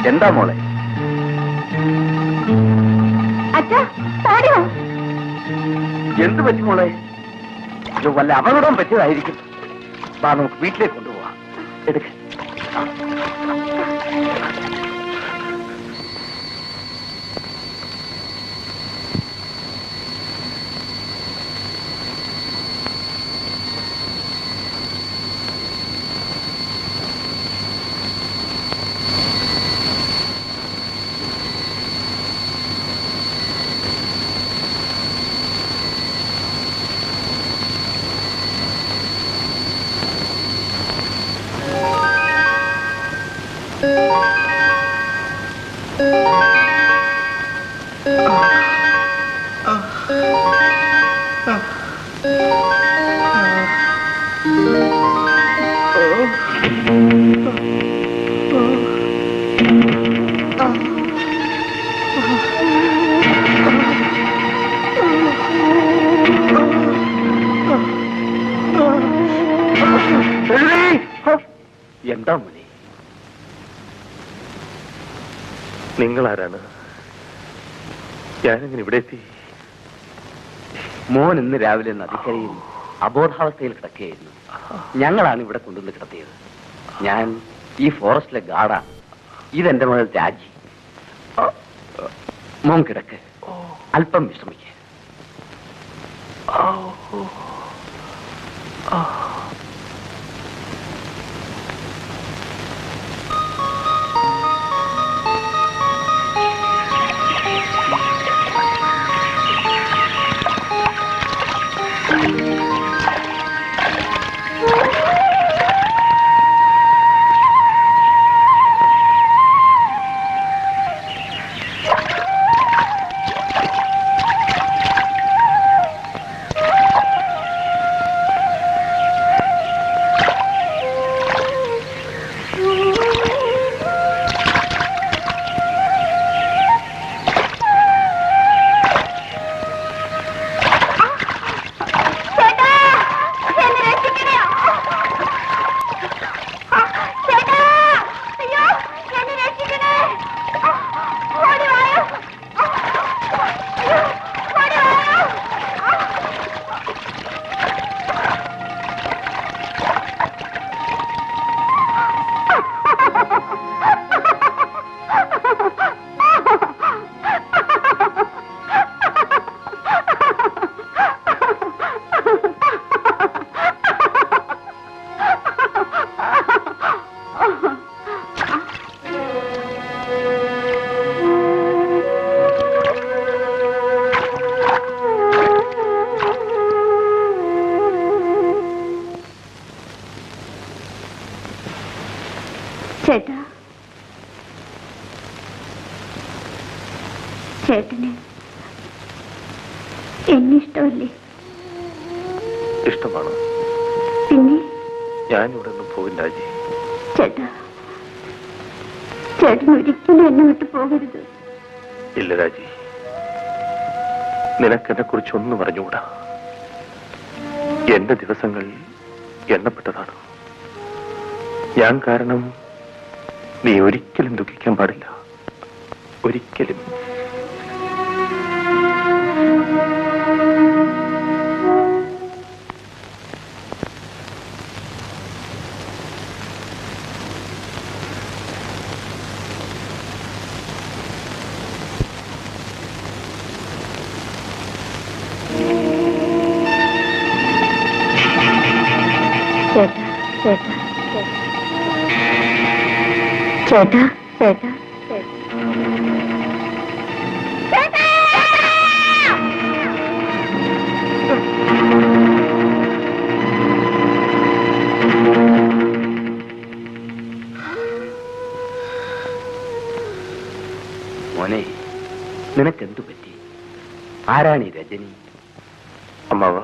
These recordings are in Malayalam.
എന്താ മോളെ? എന്ത് പറ്റി മോളെ? വല്ല അപകടം പറ്റിയതായിരിക്കും. വാ, നമുക്ക് വീട്ടിലേക്ക് കൊണ്ടുപോവാം. എടുക്ക. എന്താ മണി? നിങ്ങളാരാണ്? ഞാനിങ്ങനെ ഇവിടെ എത്തി? മോൻ ഇന്ന് രാവിലെ നദിക്കരയിൽ അബോധാവസ്ഥയിൽ കിടക്കുകയായിരുന്നു. ഞങ്ങളാണ് ഇവിടെ കൊണ്ടുവന്ന് കിടത്തിയത്. ഞാൻ ഈ ഫോറസ്റ്റിലെ ഗാർഡാണ്. ഇതെന്റെ മകൾ രാജി. മോൻ കിടക്ക്, അല്പം വിശ്രമിക്കുക. ചേട്ടന് എന്നെ ഇഷ്ടമല്ലേ? ഇഷ്ടമാണോ? പിന്നെ ഞാനിവിടെ നിന്ന് പോകില്ല രാജി. ചേട്ടാ, ചേട്ടൻ ഒരിക്കലും എന്നെ വിട്ടു പോകരുത്. ഇല്ല രാജി, നിനക്കെന്നെ കുറിച്ച് ഒന്നും അറിഞ്ഞുകൂടാ. എന്റെ ദിവസങ്ങൾ എണ്ണപ്പെട്ടതാണ്. ഞാൻ കാരണം നീ ഒരിക്കലും ദുഃഖിക്കാൻ പാടില്ല, ഒരിക്കലും. ചേട്ടാ, ചേട്ടാ, ചേട്ടാ, ചേട്ടാ. മോനെ, നിനക്കെന്തു പറ്റി? ആരാണ് ഈ രജനി? അമ്മാവ,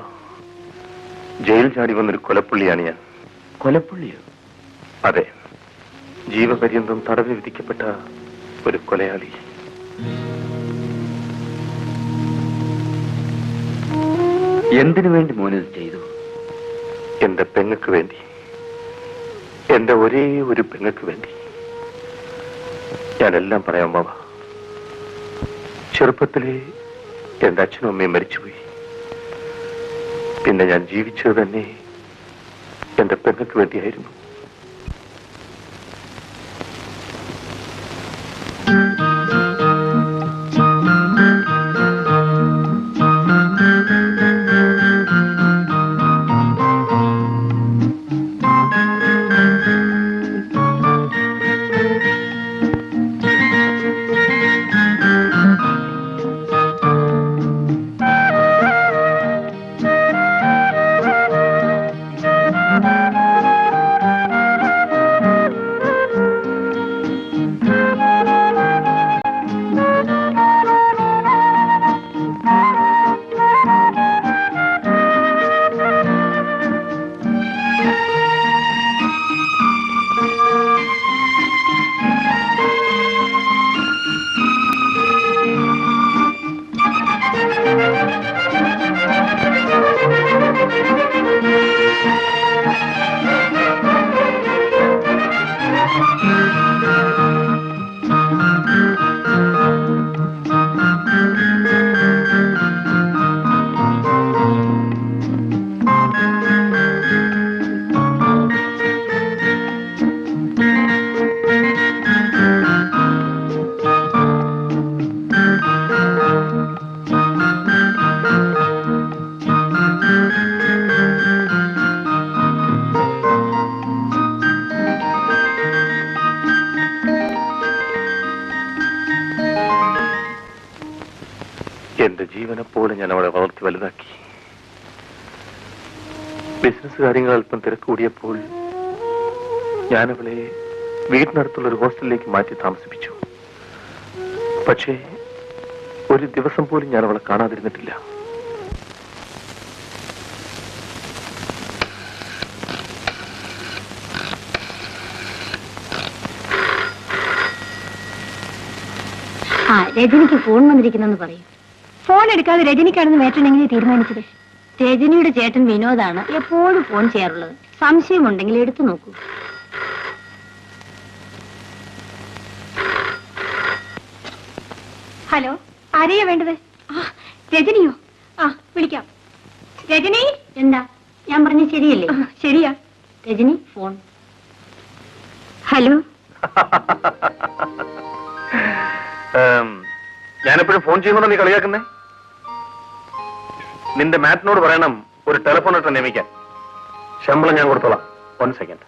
ജയിൽ ചാടി വന്നൊരു കൊലപ്പുള്ളിയാണ് ഞാൻ. കൊലപ്പുള്ളിയോ? അതെ, ജീവപര്യന്തം തടവിൽ വിധിക്കപ്പെട്ട ഒരു കൊലയാളി. എന്തിനു വേണ്ടി മോനിത് ചെയ്തു? എന്റെ പെങ്ങക്ക് വേണ്ടി, എന്റെ ഒരേ ഒരു പെങ്ങക്ക് വേണ്ടി. ഞാനെല്ലാം പറയാം അമ്മാവ. ചെറുപ്പത്തിലെ എന്റെ അച്ഛനും അമ്മയും മരിച്ചുപോയി. പിന്നെ ഞാൻ ജീവിച്ചത് തന്നെ എന്റെ പെങ്ങക്ക് വേണ്ടിയായിരുന്നു. എന്റെ ജീവനെ പോലെ ഞാൻ അവളെ വളർത്തി വലുതാക്കി. ബിസിനസ് കാര്യങ്ങൾ അല്പം തിരക്ക് കൂടിയപ്പോൾ ഞാനവളെ വീടിനടുത്തുള്ള ഒരു ഹോസ്റ്റലിലേക്ക് മാറ്റി താമസിപ്പിച്ചു. പക്ഷേ ഒരു ദിവസം പോലും ഞാൻ അവളെ കാണാതിരുന്നിട്ടില്ല. രജനിക്ക് ഫോൺ വന്നിരിക്കുന്നെന്ന് പറയും. ഫോൺ എടുക്കാതെ രജനിക്കാണെന്ന് മേട്ടൻ എങ്ങനെ തീരുമാനിച്ചത്? രജനിയുടെ ചേട്ടൻ വിനോദാണ് എപ്പോഴും ഫോൺ ചെയ്യാറുള്ളത്. സംശയമുണ്ടെങ്കിൽ എടുത്തു നോക്കൂ. ഹലോ, ആരെയാ വേണ്ടത്? രജനിയോ? വിളിക്കാം. രജനി. എന്താ? ഞാൻ പറഞ്ഞ ശരിയല്ലേ? ശരിയാ. രജനി ഫോൺ. ഹലോ. ഞാനെപ്പോഴും ഫോൺ ചെയ്യുന്നുണ്ടോ നീ കളിയാക്കുന്നേ? നിന്റെ മാറ്റിനോട് പറയണം ഒരു ടെലിഫോൺ ഇട്ട് നിയമിക്കാൻ. ശമ്പളം ഞാൻ കൊടുത്തോളാം. 1 സെക്കൻഡ്.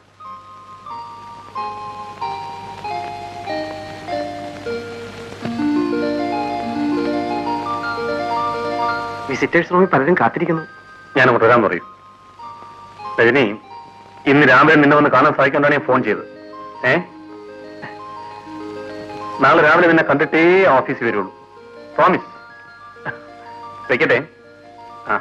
വിസിറ്റേഴ്സ് റൂമിൽ പലരും കാത്തിരിക്കുന്നു. ഞാനങ്ങോട്ട് വരാൻ പറയൂ. രജനി, ഇന്ന് രാവിലെ നിന്നെ വന്ന് കാണാൻ സാധിക്കൊണ്ടാണ് ഞാൻ ഫോൺ ചെയ്തത്. നാളെ രാവിലെ നിന്നെ കണ്ടിട്ടേ ഓഫീസിൽ വരുള്ളൂ. പ്രോമിസ്. വെക്കട്ടെ. ആ,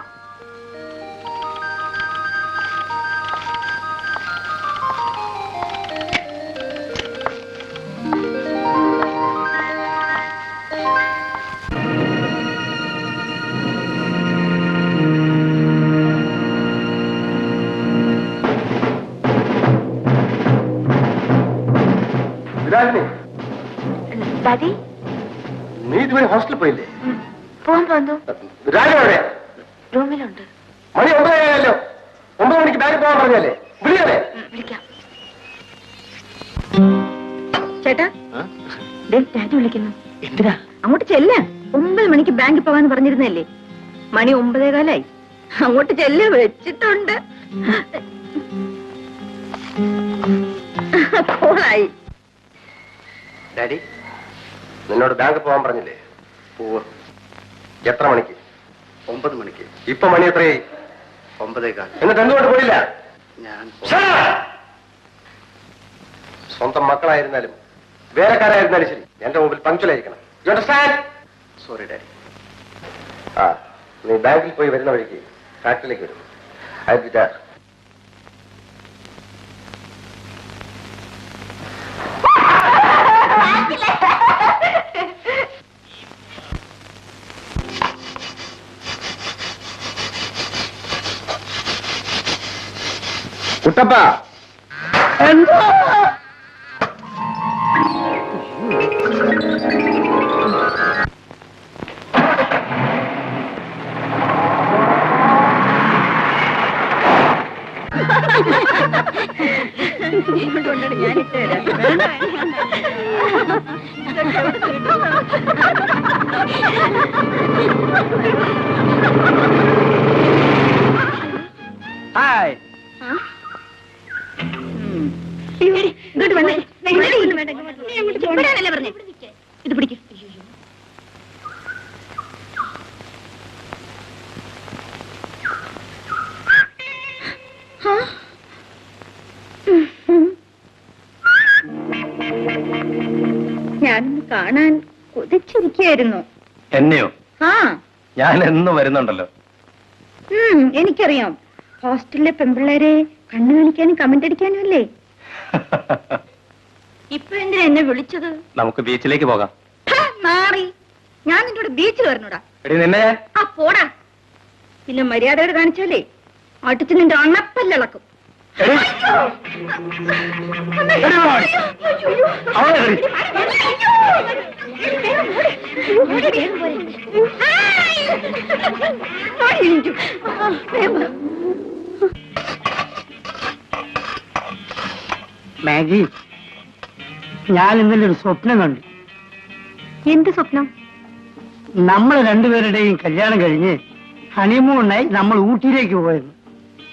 ഡാഡി നീ ഇതുവരെ ഹോസ്റ്റലിൽ പോയില്ലേ? പോവാൻ തോന്നു രാജ റൂമിലുണ്ട്. മണി 9 9 മണിക്ക് ബാങ്കിൽ പോകാൻ പറഞ്ഞല്ലേ? വിളിയല്ലേ? വിളിക്കാം. ചേട്ടാ ഡാഡി വിളിക്കുന്നു. എന്തിനാ? അങ്ങോട്ട് ചെല്ല. 9 മണിക്ക് ബാങ്കിൽ പോവാന്ന് പറഞ്ഞിരുന്നല്ലേ? മണി 9:15. അങ്ങോട്ട് ചെല്ല. വെച്ചിട്ടുണ്ട്. കോളായി. ഡാഡി നിന്നോട് ബാങ്ക് പോകാൻ പറഞ്ഞില്ലേ? എത്ര മണിക്ക്? 9 മണിക്ക്. ഇപ്പൊ മണി എത്രയായി? 9:15. എന്നിട്ട് എന്തുകൊണ്ട് പോയില്ല? ഞാൻ സ്വന്തം മക്കളായിരുന്നാലും വേലക്കാരായിരുന്നാലും ശരി എന്റെ മുമ്പിൽ പങ്ക്ച്വലായിരിക്കണം. You understand? Sorry daddy. ആ, നീ ബാങ്കിൽ പോയി വരുന്ന വഴിക്ക് ഫാക്ടറിയിലേക്ക് വരും. I B that. കുട്ടപ്പ എന്തോ ഞാനിട്ട് ഹായ്. ഇങ്ങോട്ട് വന്നേ. ഇവിടെയാണല്ലേ പറഞ്ഞേ? ഇത് പിടിക്കും. ഞാനൊന്ന് കാണാൻ കൊതിച്ചിരിക്കുകയായിരുന്നു. എന്നെയോ? ആ, ഞാൻ എന്ന് വരുന്നുണ്ടല്ലോ. എനിക്കറിയാം. ഹോസ്റ്റലിലെ പെൺപിള്ളേരെ കണ്ണു കാണിക്കാനും കമന്റ് അടിക്കാനും അല്ലേ? ഇപ്പൊ എന്തിനാ എന്നെ വിളിച്ചത്? നമുക്ക് ബീച്ചിലേക്ക് പോകാം. മാറി. ഞാൻ നിന്റെ കൂടെ ബീച്ചിൽ വരണോടാ. എടി നിന്നെ ആ പോടാ. പിന്നെ മര്യാദയോട് കാണിച്ചാലേ അടുത്ത് നിന്റെ അണപ്പല്ലിളക്കും. എടി. എടി വാടി. അവളെ എടി. മാഗി, ഞാൻ ഇന്നലെ ഒരു സ്വപ്നം കണ്ടു. എന്ത് സ്വപ്നം? നമ്മൾ രണ്ടുപേരുടെയും കല്യാണം കഴിഞ്ഞ് ഹണിമൂണായി നമ്മൾ ഊട്ടിയിലേക്ക് പോയിരുന്നു.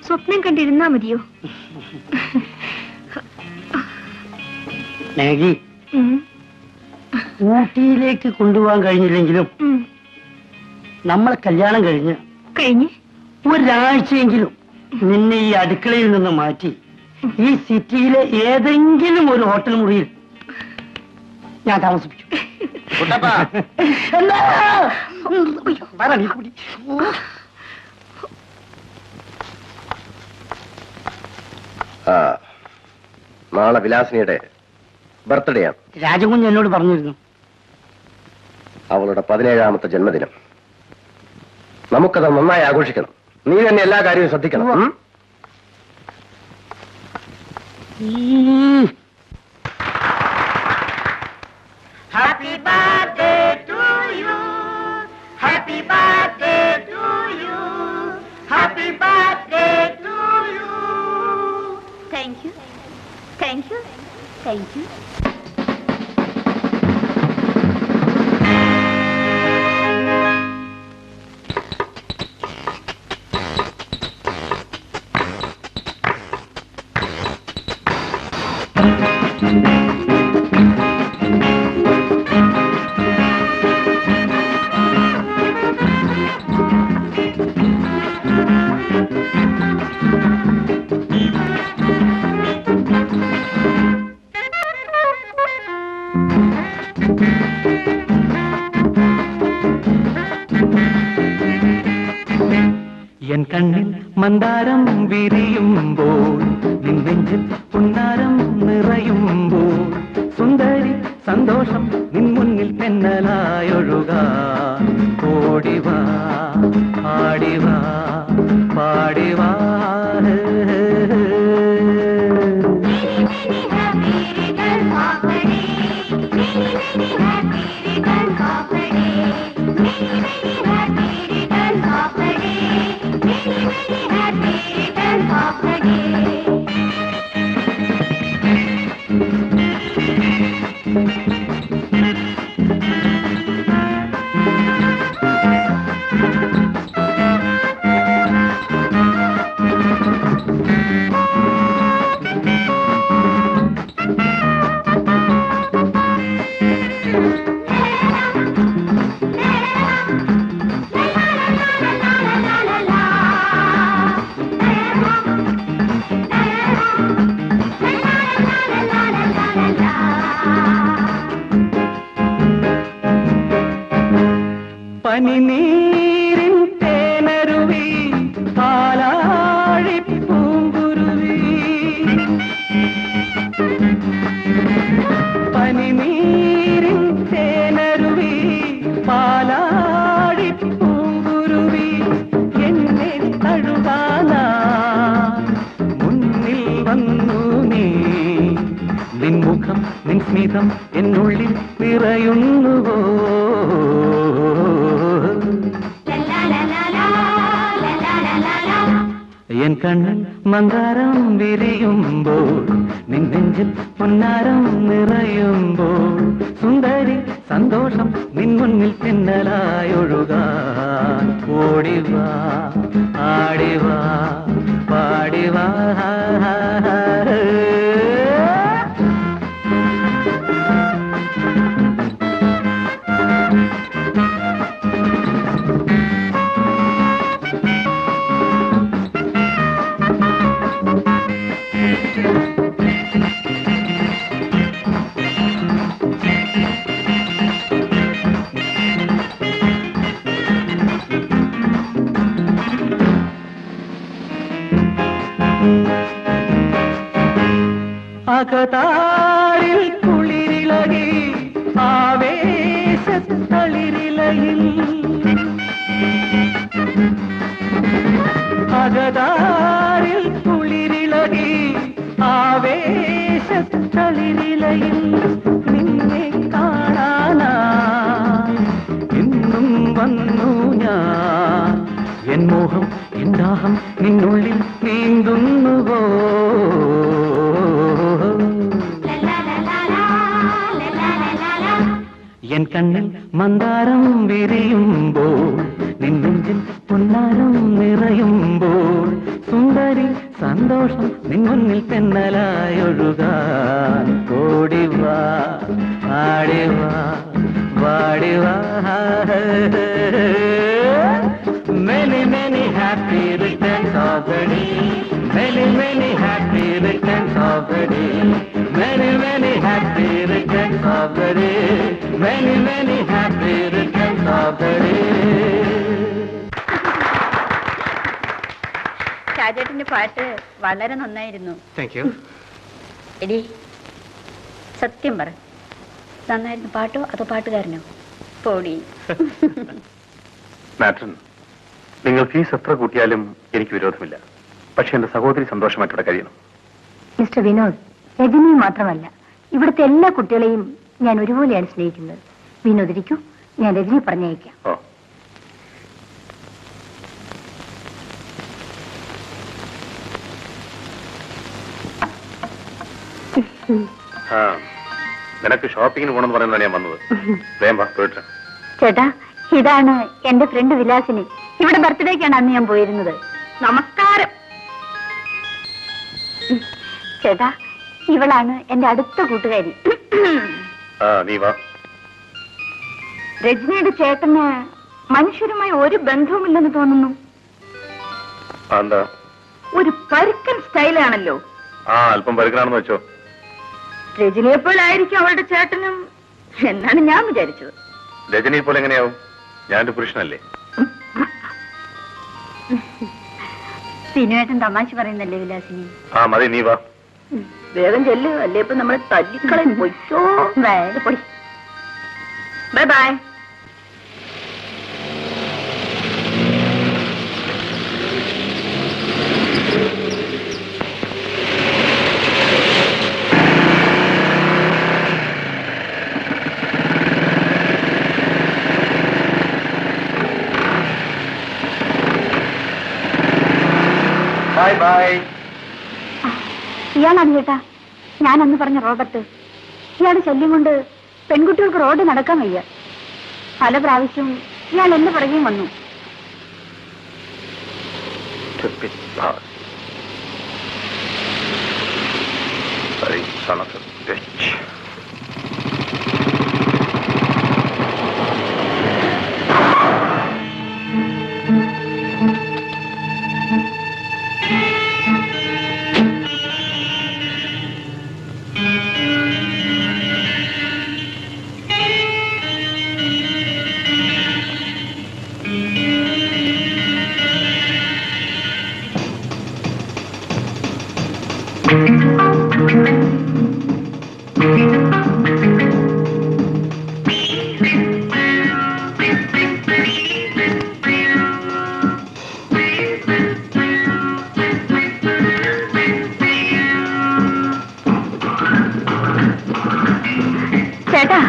സ്വപ്നം കണ്ടിരുന്നാ മതിയോ? മാഗി, ഊട്ടിയിലേക്ക് കൊണ്ടുപോകാൻ കഴിഞ്ഞില്ലെങ്കിലും നമ്മൾ കല്യാണം കഴിഞ്ഞ് കഴിഞ്ഞ് ഒരാഴ്ചയെങ്കിലും നിന്നെ ഈ അടുക്കളയിൽ നിന്ന് മാറ്റി ഈ സിറ്റിയിലെ ഏതെങ്കിലും ഒരു ഹോട്ടൽ മുറിയിൽ ഞാൻ താമസിപ്പിച്ചു. എന്താ? പറ, നീ കൂടി. നാളെ വിലാസിനിയുടെ ബർത്ത്ഡേ ആണ്. രാജകുഞ്ഞ് എന്നോട് പറഞ്ഞിരുന്നു. അവളുടെ 17ാമത്തെ ജന്മദിനം. നമുക്കത് നന്നായി ആഘോഷിക്കണം. നീ തന്നെ എല്ലാ കാര്യവും ശ്രദ്ധിക്കണം. Happy birthday to you. Happy birthday to you. Happy birthday to you. Thank you. Thank you. Thank you. N കണ്ണിൽ മന്ദാരം വിരിയുമ്പോൾ നിൻ നെഞ്ചിൽ പുന്നാരം നിറയുമ്പോൾ സുന്ദരി സന്തോഷം നിൻ മുന്നിൽ തെന്നലായൊഴുകാ ഓടിവാ ആടിവാ പാടിവാ പനിനീരിൻ തേനരുവി പാലാഴി പൂങ്കുരുവി പനിനീരിൻ തേനരുവി പാലാഴി പൂങ്കുരുവി എന്നെ തഴുകാനാ മുന്നിൽ വന്നു നീ നിൻ മുഖം നിൻ സ്മിതം എന്നുള്ളിൽ നിറയുന്നുവോ എൻ കണ്ണിൽ മന്ദാരം വിരിയുമ്പോൾ നിൻ നെഞ്ചിൽ പൊന്നാരം നിറയുമ്പോൾ സുന്ദരി സന്തോഷം നിൻ മുന്നിൽ തെന്നലായൊഴുകാൻ ഓടിവാ ആടിവാ പാടിവാ അകതാരിൽ കുളിരിളകി ആവേശത്തളിരിലയിൽ അകതാരിൽ കുളിരിളകി ആവേശത്തളിരിലയിൽ നിന്നെ കാണാനാ ഇന്നും വന്നു ഞാൻ എൻ മോഹം എൻ ദാഹം നിന്നുള്ളിൽ നീന്തുന്നുവോ എൻ കണ്ണിൽ മന്ദാരം വിരിയുമ്പോൾ നിൻ നെഞ്ചിൽ പൊന്നാരം നിറയുമ്പോൾ സുന്ദരി സന്തോഷം നിൻ മുന്നിൽ തെന്നലായൊഴുകാൻ ഓടിവാ ആടിവാ വാടിവാ Many, many happy returns of the day. Many, many happy returns of the day. Many, many happy returns of the day. Many, many happy returns of the day. ഷാജേട്ടന്റെ പാട്ട് വളരെ നന്നായിരുന്നു. Thank you. എടി സത്യം പറ, നന്നായിരുന്നു പാട്ടോ അതോ പാട്ടുകാരനോ? പോടി. മാട്രൻ, നിങ്ങൾ ഫീസ് എത്ര കൂട്ടിയാലും എനിക്ക് വിരോധമില്ല. പക്ഷെ എന്റെ സഹോദരി സന്തോഷമായിട്ട് ഇവിടെ കഴിയണം. മിസ്റ്റർ വിനോദ്, രജനി മാത്രമല്ല ഇവിടുത്തെ എല്ലാ കുട്ടികളെയും ഞാൻ ഒരുപോലെയാണ് സ്നേഹിക്കുന്നത്. വിനോദ് ഇരിക്കൂ, ഞാൻ രജനി പറഞ്ഞയക്കാം. ഓ, നിനക്ക് ഷോപ്പിങ്ങിന് പോകണമെന്ന് പറയുന്നതാണ് ഞാൻ വന്നത്. വേഗം വാ, പോയിട്ട്. ചേട്ടാ, ഇതാണ് എന്റെ ഫ്രണ്ട് വിലാസിനി. ഇവിടെ ബർത്ത്ഡേക്കാണ് അന്ന് ഞാൻ പോയിരുന്നത്. നമസ്കാരം ചേട്ടാ, ഇവളാണ് എന്റെ അടുത്ത കൂട്ടുകാരി. നീ വാ. രജനിയുടെ ചേട്ടന് മനുഷ്യരുമായി ഒരു ബന്ധവുമില്ലെന്ന് തോന്നുന്നു. എന്താ? ഒരു പരുക്കൻ സ്റ്റൈലാണല്ലോ. അല്പം പരുക്കനാണെന്ന് വെച്ചോ. രജനിയെ പോലായിരിക്കും അവളുടെ ചേട്ടനും എന്നാണ് ഞാൻ വിചാരിച്ചത്. രജനിയെ പോലെ എങ്ങനെയാവും? ഞാനൊരു പുരുഷനല്ലേ. സിനുവേട്ടൻ തമാശ പറയുന്നല്ലേ വിലാസിനി? ആ മതി, നീ വാ. വേഗം ചെല്ലു, അല്ലേ ഇപ്പൊ നമ്മളെ തല്ലിക്കളയും. പൊയ്ക്കോ, വേഗം പൊടി. Bye bye. Bye bye. ഇയാളാണ് ചേട്ടാ ഞാൻ അന്ന് പറഞ്ഞ റോബർട്ട്. ഇയാളുടെ ശല്യം കൊണ്ട് പെൺകുട്ടികൾക്ക് റോഡ് നടക്കാൻ വയ്യ. പല പ്രാവശ്യവും ഇയാൾ എന്നെ പുറകെയും വന്നു. Stupid bastard. Bloody son of a bitch. ചേട്ടാ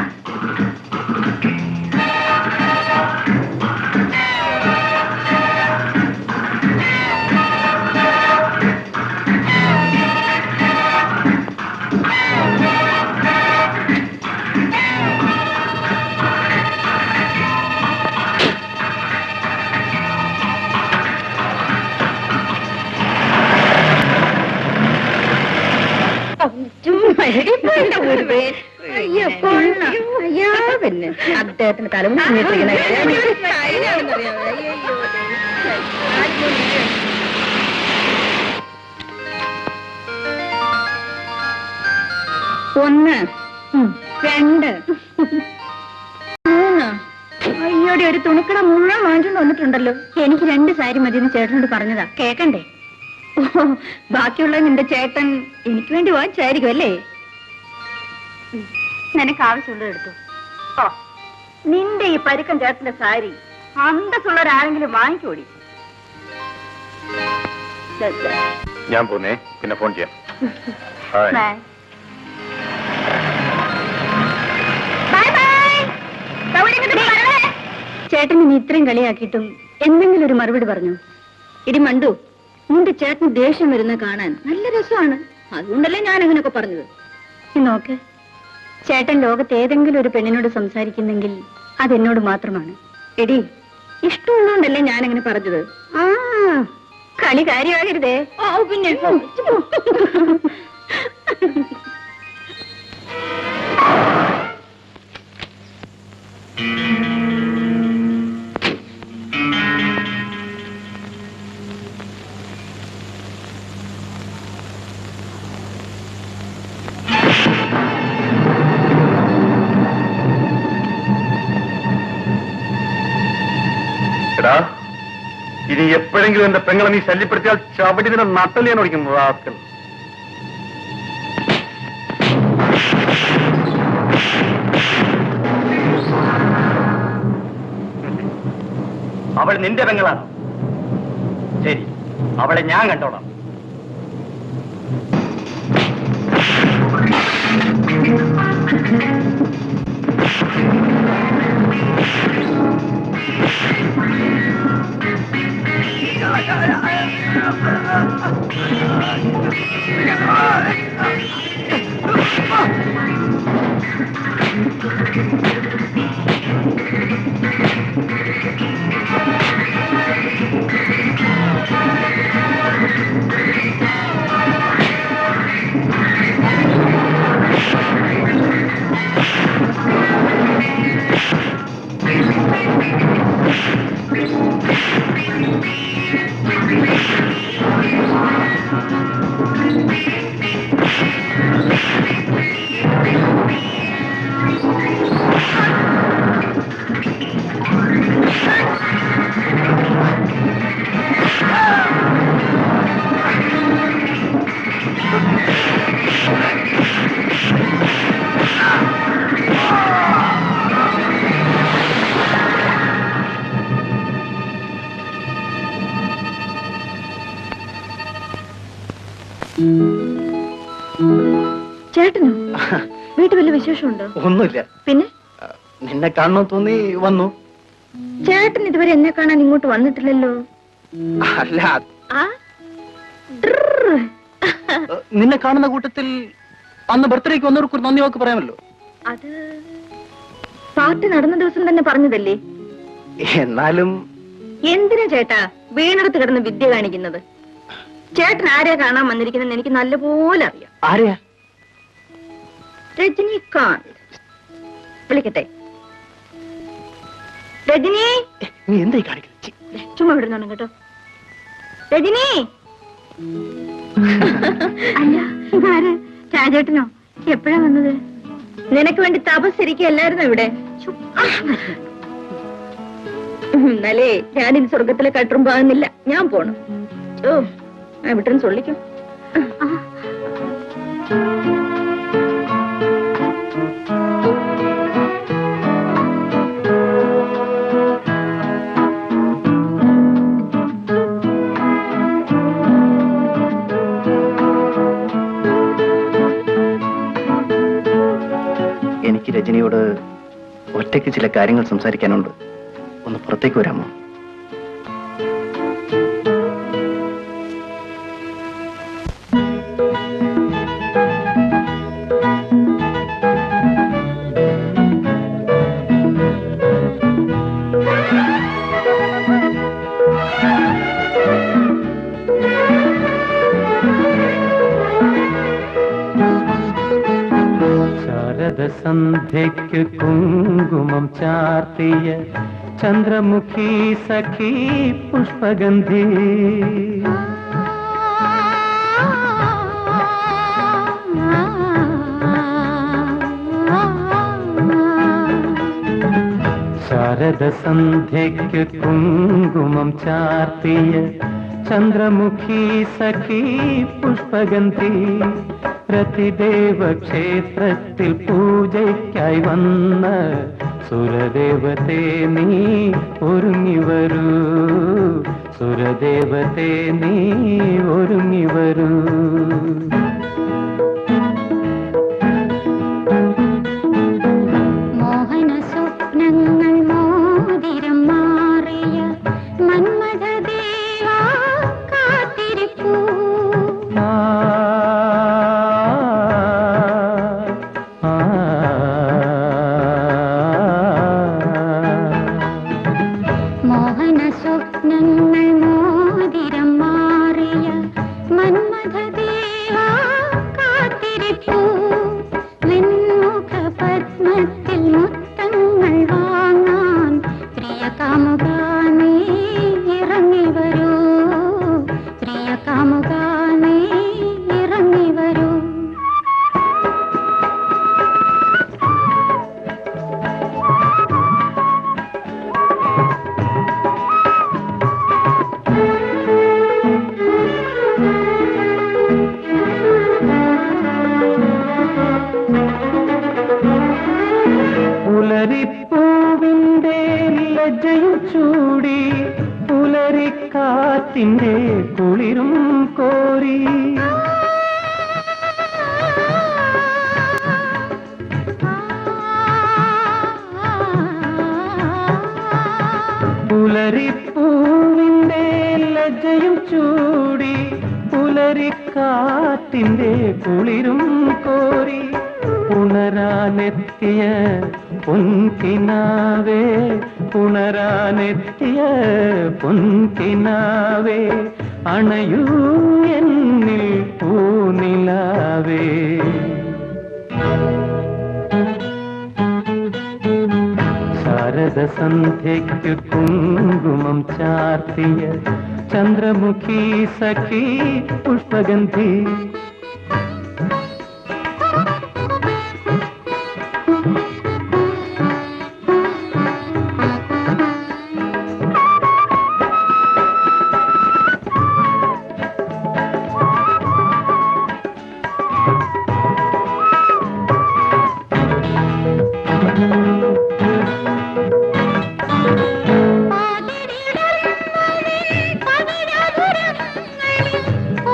പിന്നെ അദ്ദേഹത്തിന് തലമുറ ഒന്ന് രണ്ട് മൂന്ന്. അയ്യോടെ ഒരു തുണിക്കട മുഴുവൻ വാങ്ങിച്ചു വന്നിട്ടുണ്ടല്ലോ. എനിക്ക് 2 സാരി മതിയെന്ന് ചേട്ടനോട് പറഞ്ഞതാ, കേക്കണ്ടേ? ബാക്കിയുള്ള നിന്റെ ചേട്ടൻ എനിക്ക് വേണ്ടി വാങ്ങിച്ചായിരിക്കും അല്ലേ? നിനക്ക് ആവശ്യമുള്ളത് എടുത്തു. ഓ, നിന്റെ ഈ പരുക്കൻ ചേട്ടന്റെ സാരി അന്തസ്സുള്ളവരാരെങ്കിലും വാങ്ങിക്കോടി. ഞാൻ പോന്നേ, പിന്നെ ഫോൺ ചെയ്യാം. ചേട്ടൻ ഇനി ഇത്രയും കളിയാക്കിയിട്ടും എന്തെങ്കിലും ഒരു മറുപടി പറഞ്ഞു. ഇടി മണ്ടു, നിന്റെ ചേട്ടന് ദേഷ്യം വരുന്നത് കാണാൻ നല്ല രസമാണ്. അതുകൊണ്ടല്ലേ ഞാൻ അങ്ങനെയൊക്കെ പറഞ്ഞത്. നീ നോക്ക്, ചേട്ടൻ ലോകത്ത് ഏതെങ്കിലും ഒരു പെണ്ണിനോട് സംസാരിക്കുന്നെങ്കിൽ അതെന്നോട് മാത്രമാണ്. എടി, ഇഷ്ടമുള്ളതുകൊണ്ടല്ലേ ഞാനങ്ങനെ പറഞ്ഞത്. ആ, കളി കാര്യമാകരുതേ. പിന്നെ എടാ, ഇനി എപ്പോഴെങ്കിലും എന്റെ പെങ്ങളെ നീ ശല്യപ്പെടുത്തിയാൽ ചവിട്ടി നിന്നെ നട്ടല് ഞാൻ ഓടിക്കും. റാസ്കൽ. അവൾ നിന്റെ പെങ്ങളാണ്. ശരി, അവളെ ഞാൻ കണ്ടോളാം. ചേട്ടനോ? വീട്ടിൽ വല്ല വിശേഷമുണ്ടോ? ഒന്നുമില്ല. പിന്നെ നിന്നെ കാണണമെന്ന് തോന്നി വന്നു. ചേട്ടൻ ഇതുവരെ എന്നെ കാണാൻ ഇങ്ങോട്ട് വന്നിട്ടില്ലല്ലോ. അല്ല, ആ ഡ്രർ. നിന്നെ കാണുന്ന കൂട്ടത്തിൽ അന്ന് ബർത്ത്ഡേക്ക് വന്നവർക്ക് ഒരു നന്ദി വാക്ക് പറയാമല്ലോ. അത് പാർട്ടി നടന്ന ദിവസം തന്നെ പറഞ്ഞതല്ലേ. എന്നാലും എന്തിനാ ചേട്ടാ വീണടത്ത് കിടന്ന് വിദ്യ കാണിക്കുന്നത്? ചേട്ടൻ ആരെയാ കാണാൻ വന്നിരിക്കുന്നത് എനിക്ക് നല്ലപോലെ അറിയാം. ആരെയാ? രജനികാന്ത്. വിളിക്കട്ടെ? രജനി, നീ എന്തായി കാണിക്കുന്നത്? ചുമ്മാ വിടുന്നു കേട്ടോ. രജനി. അല്ല, ഇതാര്? രാജേട്ടനോ? എപ്പോഴാ വന്നത്? നിനക്ക് വേണ്ടി തപസ്സിരിക്കല്ലായിരുന്നോ ഇവിടെ? എന്നാലേ ഞാനിത് സ്വർഗത്തിലെ കട്ടുറുമ്പാകുന്നില്ല. ഞാൻ പോണം. ഓ, വിട്ടും സൊള്ളിക്കും. എനിക്ക് രജനിയോട് ഒറ്റയ്ക്ക് ചില കാര്യങ്ങൾ സംസാരിക്കാനുണ്ട്. ഒന്ന് പുറത്തേക്ക് വരാമോ? സന്ധ്യയ്ക്ക് കുങ്കുമം ചാർത്തിയ ചന്ദ്രമുഖി സഖി പുഷ്പഗന്ധി ശാരദ സന്ധ്യയ്ക്ക് കുങ്കുമം ചാർത്തിയ ചന്ദ്രമുഖി സഖി പുഷ്പഗന്ധി പ്രതിദേവ ക്ഷേത്രത്തിൽ പൂജയ്ക്കായി വന്ന സുരദേവതേ നീ ഒരുങ്ങി വരൂ, സുരദേവതേ നീ ഒരുങ്ങി വരൂ. മോഹന സ്വപ്നങ്ങൾ മോതിരം മാറിയ മന്മഥദേവാ കാത്തിരിപ്പൂ. മോഹന സ്വപ്നങ്ങൾ മോതിരം മാറിയ മന്മഥദേവാ കാത്തിരിപ്പൂ. നിൻമുഖ പത്മത്തിൽ മുത്തങ്ങൾ വാങ്ങാൻ പ്രിയ കാമുകാ നീ ഇറങ്ങി വരൂ, പ്രിയ കാമുകാ നീ ഇറങ്ങി വരൂ. പുലരിപ്പൂവിന്റെ ലജ്ജയും ചൂടി പുലരിക്കാറ്റിന്റെ കുളിരും കോരി പുലരിപ്പൂവിന്റെ ലജ്ജയും ചൂടി പുലരിക്കാറ്റിന്റെ കുളിരും കോരി ഉണരാനെത്തിയ പൊൻകിനാവേ, ഉണരാനെത്തിയ പൊൻകിനാവേ, അണയൂ എന്നിൽ പൂനിലാവേ. ശാരദ സന്ധ്യയ്ക്ക് കുങ്കുമം ചാർത്തിയ ചന്ദ്രമുഖി സഖി പുഷ്പഗന്ധി.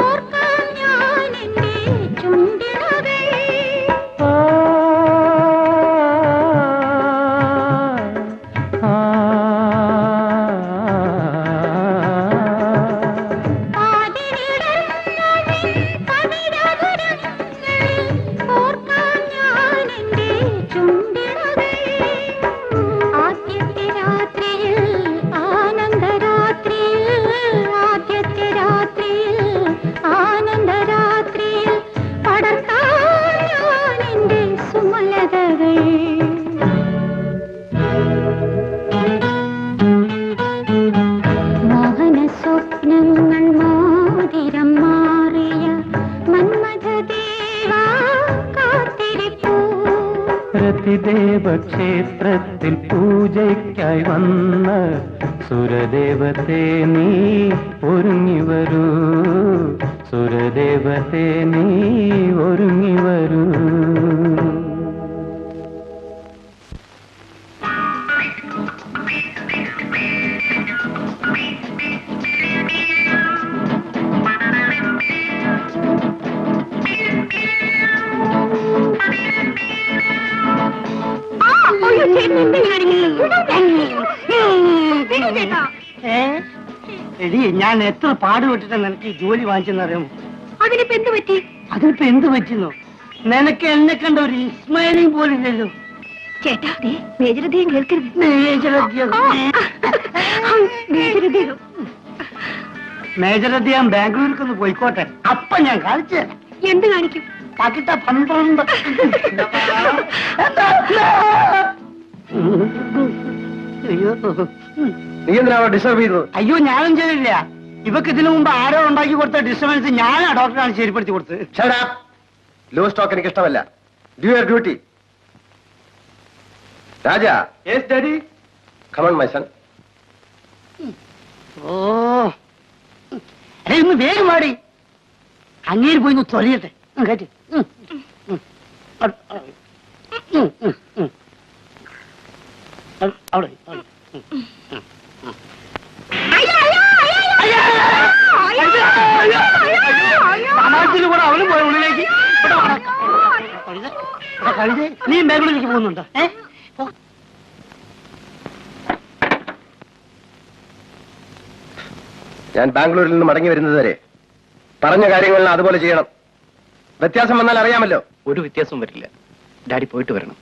ഓർക്കാൻ ഞാൻ വന്ന സുരദേവത്തെ നീ ഒരുങ്ങി വരൂ, സുരദേവത്തെ നീ ഒരുങ്ങി വരൂ. എടി, ഞാൻ എത്ര പാടുപെട്ടിട്ട് നിനക്ക് ഈ ജോലി വാങ്ങിച്ചെന്നറിയാമോ? അതിനിപ്പോ എന്ത് പറ്റി? അതിനിപ്പോ എന്ത് പറ്റുന്നു? നിനക്ക് എന്നെ കണ്ട ഒരു ഇസ്മായിലിയും പോലില്ലല്ലോ. ചേട്ടാ, മേജരദ്ദേഹം കേൾക്കരുത്. മേജരദ്ദേഹം ബാംഗ്ലൂരിക്കൊന്ന് പോയിക്കോട്ടെ, അപ്പൊ ഞാൻ കാണിച്ചു തരാം. എന്ത് കാണിക്കും? പാക്കിട്ട 12. അയ്യോ, നീ എന്തിനാ ഡിസ്റ്റർബ് ചെയ്തത്? അയ്യോ, ഞാനും ചെയ്തില്ല. ഇവക്ക് ഇതിനു മുമ്പ് ആരോ ഉണ്ടാക്കി കൊടുത്ത ഡിസ്റ്റർബൻസ് ഞാനാ ഡോക്ടറാണ് ശരിപ്പെടുത്തി കൊടുത്തത്. ലോ സ്റ്റോക്ക് എനിക്ക് ഇഷ്ടമല്ല. Do your duty. Raja. Yes daddy. Come on my son. ഓ, ഒന്ന് വേഗം പാടി. അങ്ങേര് പോയി ഒന്ന് തൊലയട്ടെ. കേട്ടി അവിടെ സമാജത്തിന് കൂടെ അവനും പോയ ഉള്ളിലേക്ക്. നീ ബാംഗ്ലൂരിലേക്ക് പോകുന്നുണ്ടോ? ഞാൻ ബാംഗ്ലൂരിൽ നിന്ന് മടങ്ങി വരുന്നത് വരെ പറഞ്ഞ കാര്യങ്ങളിൽ അതുപോലെ ചെയ്യണം. വ്യത്യാസം വന്നാൽ അറിയാമല്ലോ. ഒരു വ്യത്യാസവും വരില്ല. ഡാഡി പോയിട്ട് വരണം.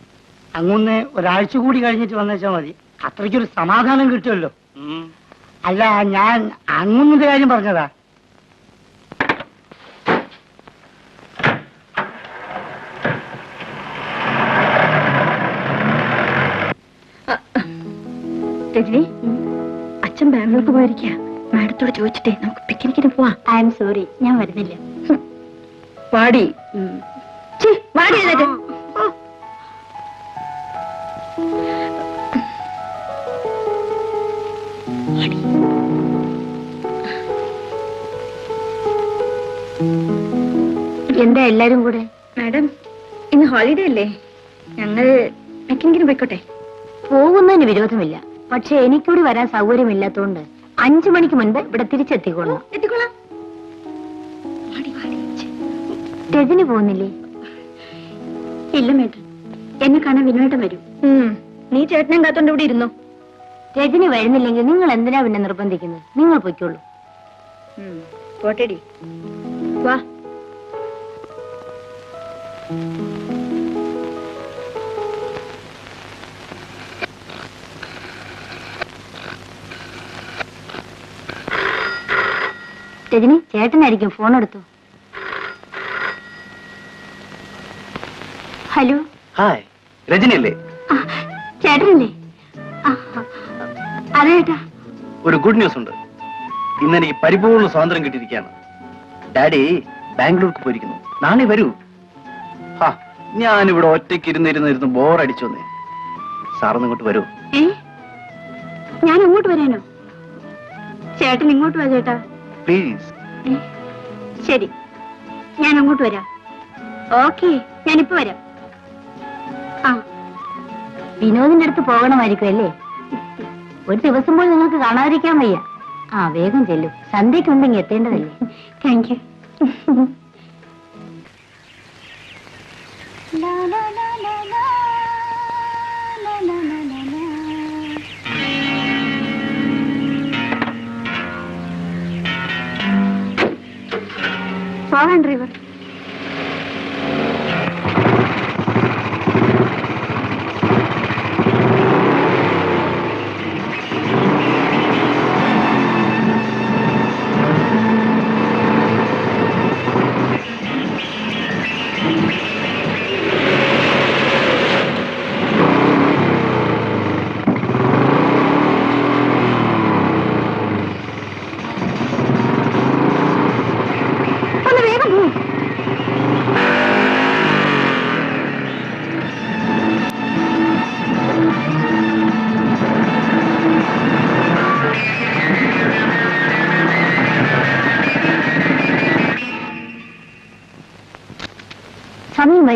അങ്ങൊന്ന് ഒരാഴ്ച കൂടി കഴിഞ്ഞിട്ട് വന്നേച്ചാ മതി. അത്രയ്ക്കൊരു സമാധാനം കിട്ടുമല്ലോ. അല്ല, ഞാൻ അങ്ങൊന്നിന്റെ കാര്യം പറഞ്ഞതാ. രജനി, അച്ഛൻ ബാംഗ്ലൂർക്ക് പോയിരിക്കുക. മാഡത്തോട് ചോദിച്ചിട്ടേ നമുക്ക് പിക്നിക്കിന് പോവാം. ഐ എം സോറി, ഞാൻ വരുന്നില്ല. വാടി വാടി. എന്താ എല്ലാരും കൂടെ? മാഡം, ഇന്ന് ഹോളിഡേ അല്ലേ? ഞങ്ങൾ പിക്നിക്കിന് പോയിക്കോട്ടെ. പോകുന്നതിന് വിരോധമില്ല, പക്ഷെ എനിക്കൂടി വരാൻ സൗകര്യമില്ലാത്തോണ്ട് 5 മണിക്ക് മുൻപ് ഇവിടെ തിരിച്ചെത്തിക്കൊള്ളാം. എത്തിക്കോളാം. രജനി പോകുന്നില്ലേ? ഇല്ല മേട്ടൻ, എന്നെ കാണാൻ വിനോട്ടം വരും. നീ ചേട്ടനെ കാത്തോണ്ട് ഇവിടെ ഇരുന്നോ. രജനി വരുന്നില്ലെങ്കിൽ നിങ്ങൾ എന്തിനാ പിന്നെ നിർബന്ധിക്കുന്നത്? നിങ്ങൾ പൊയ്ക്കോളൂ. പോട്ടേടി, വാ. രജനി, ചേട്ടനായിരിക്കും. ഫോൺ എടുത്തു. ഹലോ. ഹായ്, രജനി അല്ലേ? ചേട്ടനല്ലേ? അതെ ചേട്ടാ. ഒരു ഗുഡ് ന്യൂസ് ഉണ്ട്. ഇന്ന് എനിക്ക് പരിപൂർണ്ണ സ്വാതന്ത്ര്യം കിട്ടിയിരിക്കുകയാണ്. ഡാഡി ബാംഗ്ലൂർക്ക് പോയിരിക്കുന്നു. നാളെ വരൂ. ഞാനിവിടെ ഒറ്റയ്ക്ക് ഇരുന്നിരുന്നിരുന്ന് ബോറടിച്ചു വന്നേ. സാറൊന്ന് ഇങ്ങോട്ട് വരൂ. ഞാൻ അങ്ങോട്ട് വരാനോ? ചേട്ടൻ ഇങ്ങോട്ട് വാ ചേട്ടാ. പ്ലീസ്. ശരി, ഞാൻ അങ്ങോട്ട് വരാം. ഓക്കെ, ഞാനിപ്പോ വരാം. വിനോദിന്റെ അടുത്ത് പോകണമായിരിക്കും അല്ലേ? ഒരു ദിവസം പോലും നിങ്ങൾക്ക് കാണാതിരിക്കാൻ വയ്യ. വേഗം ചെല്ലു. സന്ധ്യക്കുണ്ടെങ്കിൽ എത്തേണ്ടതല്ലേ? Thank you. പോകാൻ ഡ്രൈവർ. ഒന്ന് വേഗം പോ.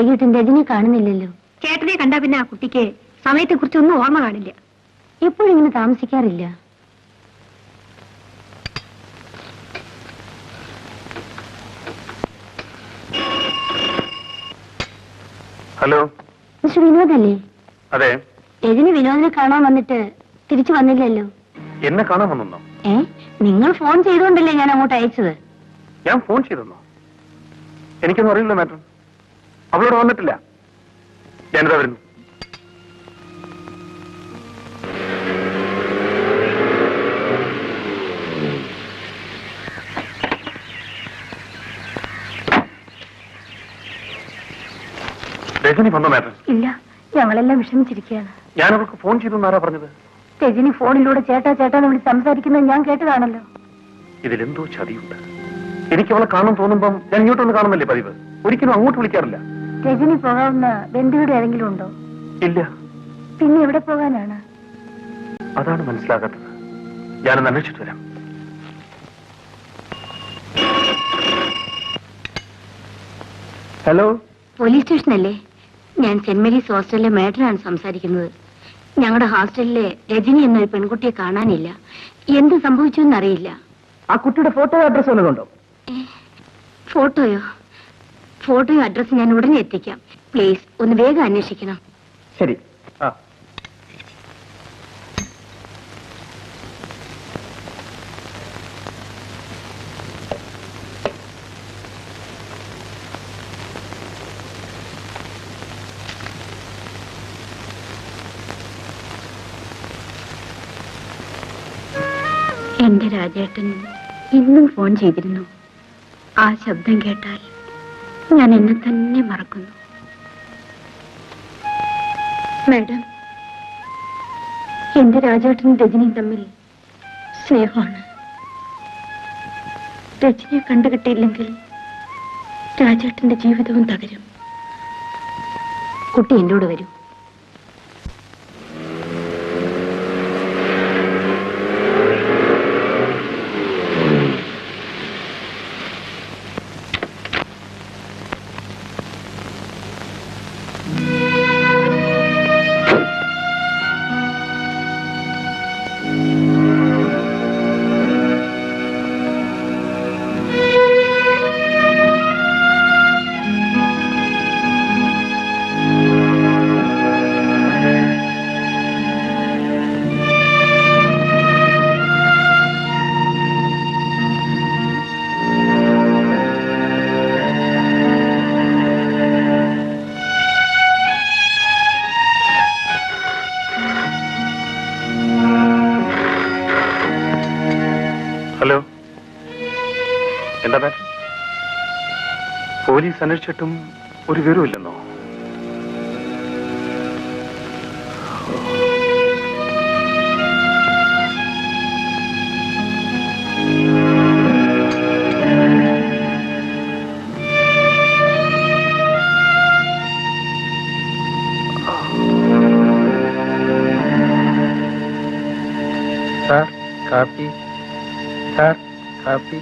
വൈകിട്ടും രജനി കാണുന്നില്ലല്ലോ. ചേട്ടനെ കണ്ടാ പിന്നെ ആ കുട്ടിക്ക് സമയത്തെ കുറിച്ചൊന്നും ഓർമ്മ കാണില്ല. എപ്പോഴും ഇങ്ങനെ താമസിക്കാറില്ല. Hello, mister വിനോദല്ലേ? അതെ. രജനി വിനോദിനെ കാണാൻ വന്നിട്ട് തിരിച്ചു വന്നില്ലല്ലോ. എന്നെ കാണാൻ വന്നോ? നിങ്ങൾ ഫോൺ ചെയ്തുകൊണ്ടല്ലേ ഞാൻ അങ്ങോട്ട് അയച്ചത്. ഞാൻ ഫോൺ ചെയ്തെന്നോ? എനിക്കൊന്നും അറിയില്ല മാഡം. അവളോട് വന്നിട്ടില്ല. ഞാനിതാ വരുന്നു. രജനി വന്നോ മാഡം? ഇല്ല, ഞങ്ങളെല്ലാം വിഷമിച്ചിരിക്കുകയാണ്. ഞാൻ അവൾക്ക് ഫോൺ ചെയ്തു ആരാ പറഞ്ഞത്? രജനി ഫോണിലൂടെ ചേട്ടാ ചേട്ടാന്ന് വിളിച്ച് സംസാരിക്കുന്നത് ഞാൻ കേട്ടതാണല്ലോ. ഇതിലെന്തോ ചതിയുണ്ട്. എനിക്ക് അവളെ കാണാൻ തോന്നുമ്പം ഞാൻ ഇങ്ങോട്ടൊന്ന് കാണുന്നല്ലേ പതിവ്. ഒരിക്കലും അങ്ങോട്ട് വിളിക്കാറില്ല. രജനി പോകാവുന്ന ബന്ധുവിടെ ഏതെങ്കിലും ഉണ്ടോ? ഇല്ല. പിന്നെ എവിടെ പോകാനാണ്? അതാണ് മനസ്സിലാകാത്തത്. ഞാനൊന്ന് അന്വേഷിച്ചിട്ട് വരാം. ഹലോ, പോലീസ് സ്റ്റേഷനല്ലേ? ഞാൻ സെന്റ് മേരീസ് ഹോസ്റ്റലിലെ മേഡറാണ് സംസാരിക്കുന്നത്. ഞങ്ങളുടെ ഹോസ്റ്റലിലെ രജനി എന്നൊരു പെൺകുട്ടിയെ കാണാനില്ല. എന്ത് സംഭവിച്ചു എന്നറിയില്ല. ആ കുട്ടിയുടെ ഫോട്ടോ അഡ്രസ് വല്ലതുണ്ടോ? ഫോട്ടോയോ? ഫോട്ടോയോ അഡ്രസ് ഞാൻ ഉടനെ എത്തിക്കാം. പ്ലീസ് ഒന്ന് വേഗം അന്വേഷിക്കണം. ശരി. ആ, എന്റെ രാജേട്ടൻ ഇന്നും ഫോൺ ചെയ്തിരുന്നു. ആ ശബ്ദം കേട്ടാൽ ഞാൻ എന്നെ തന്നെ മറക്കുന്നു. മാഡം, എന്റെ രാജേട്ടനും രജനിയും തമ്മിൽ സ്നേഹമാണ്. രജനിയെ കണ്ടുകിട്ടിയില്ലെങ്കിൽ രാജേട്ടന്റെ ജീവിതവും തകരും. കുട്ടി എന്നോട് വരൂ. ഹലോ, എന്താ മാഡം? പോലീസ് അന്വേഷിച്ചിട്ടും ഒരു വിവരമില്ലെന്നോ? സാർ കാപ്പി, സാർ കാപ്പി.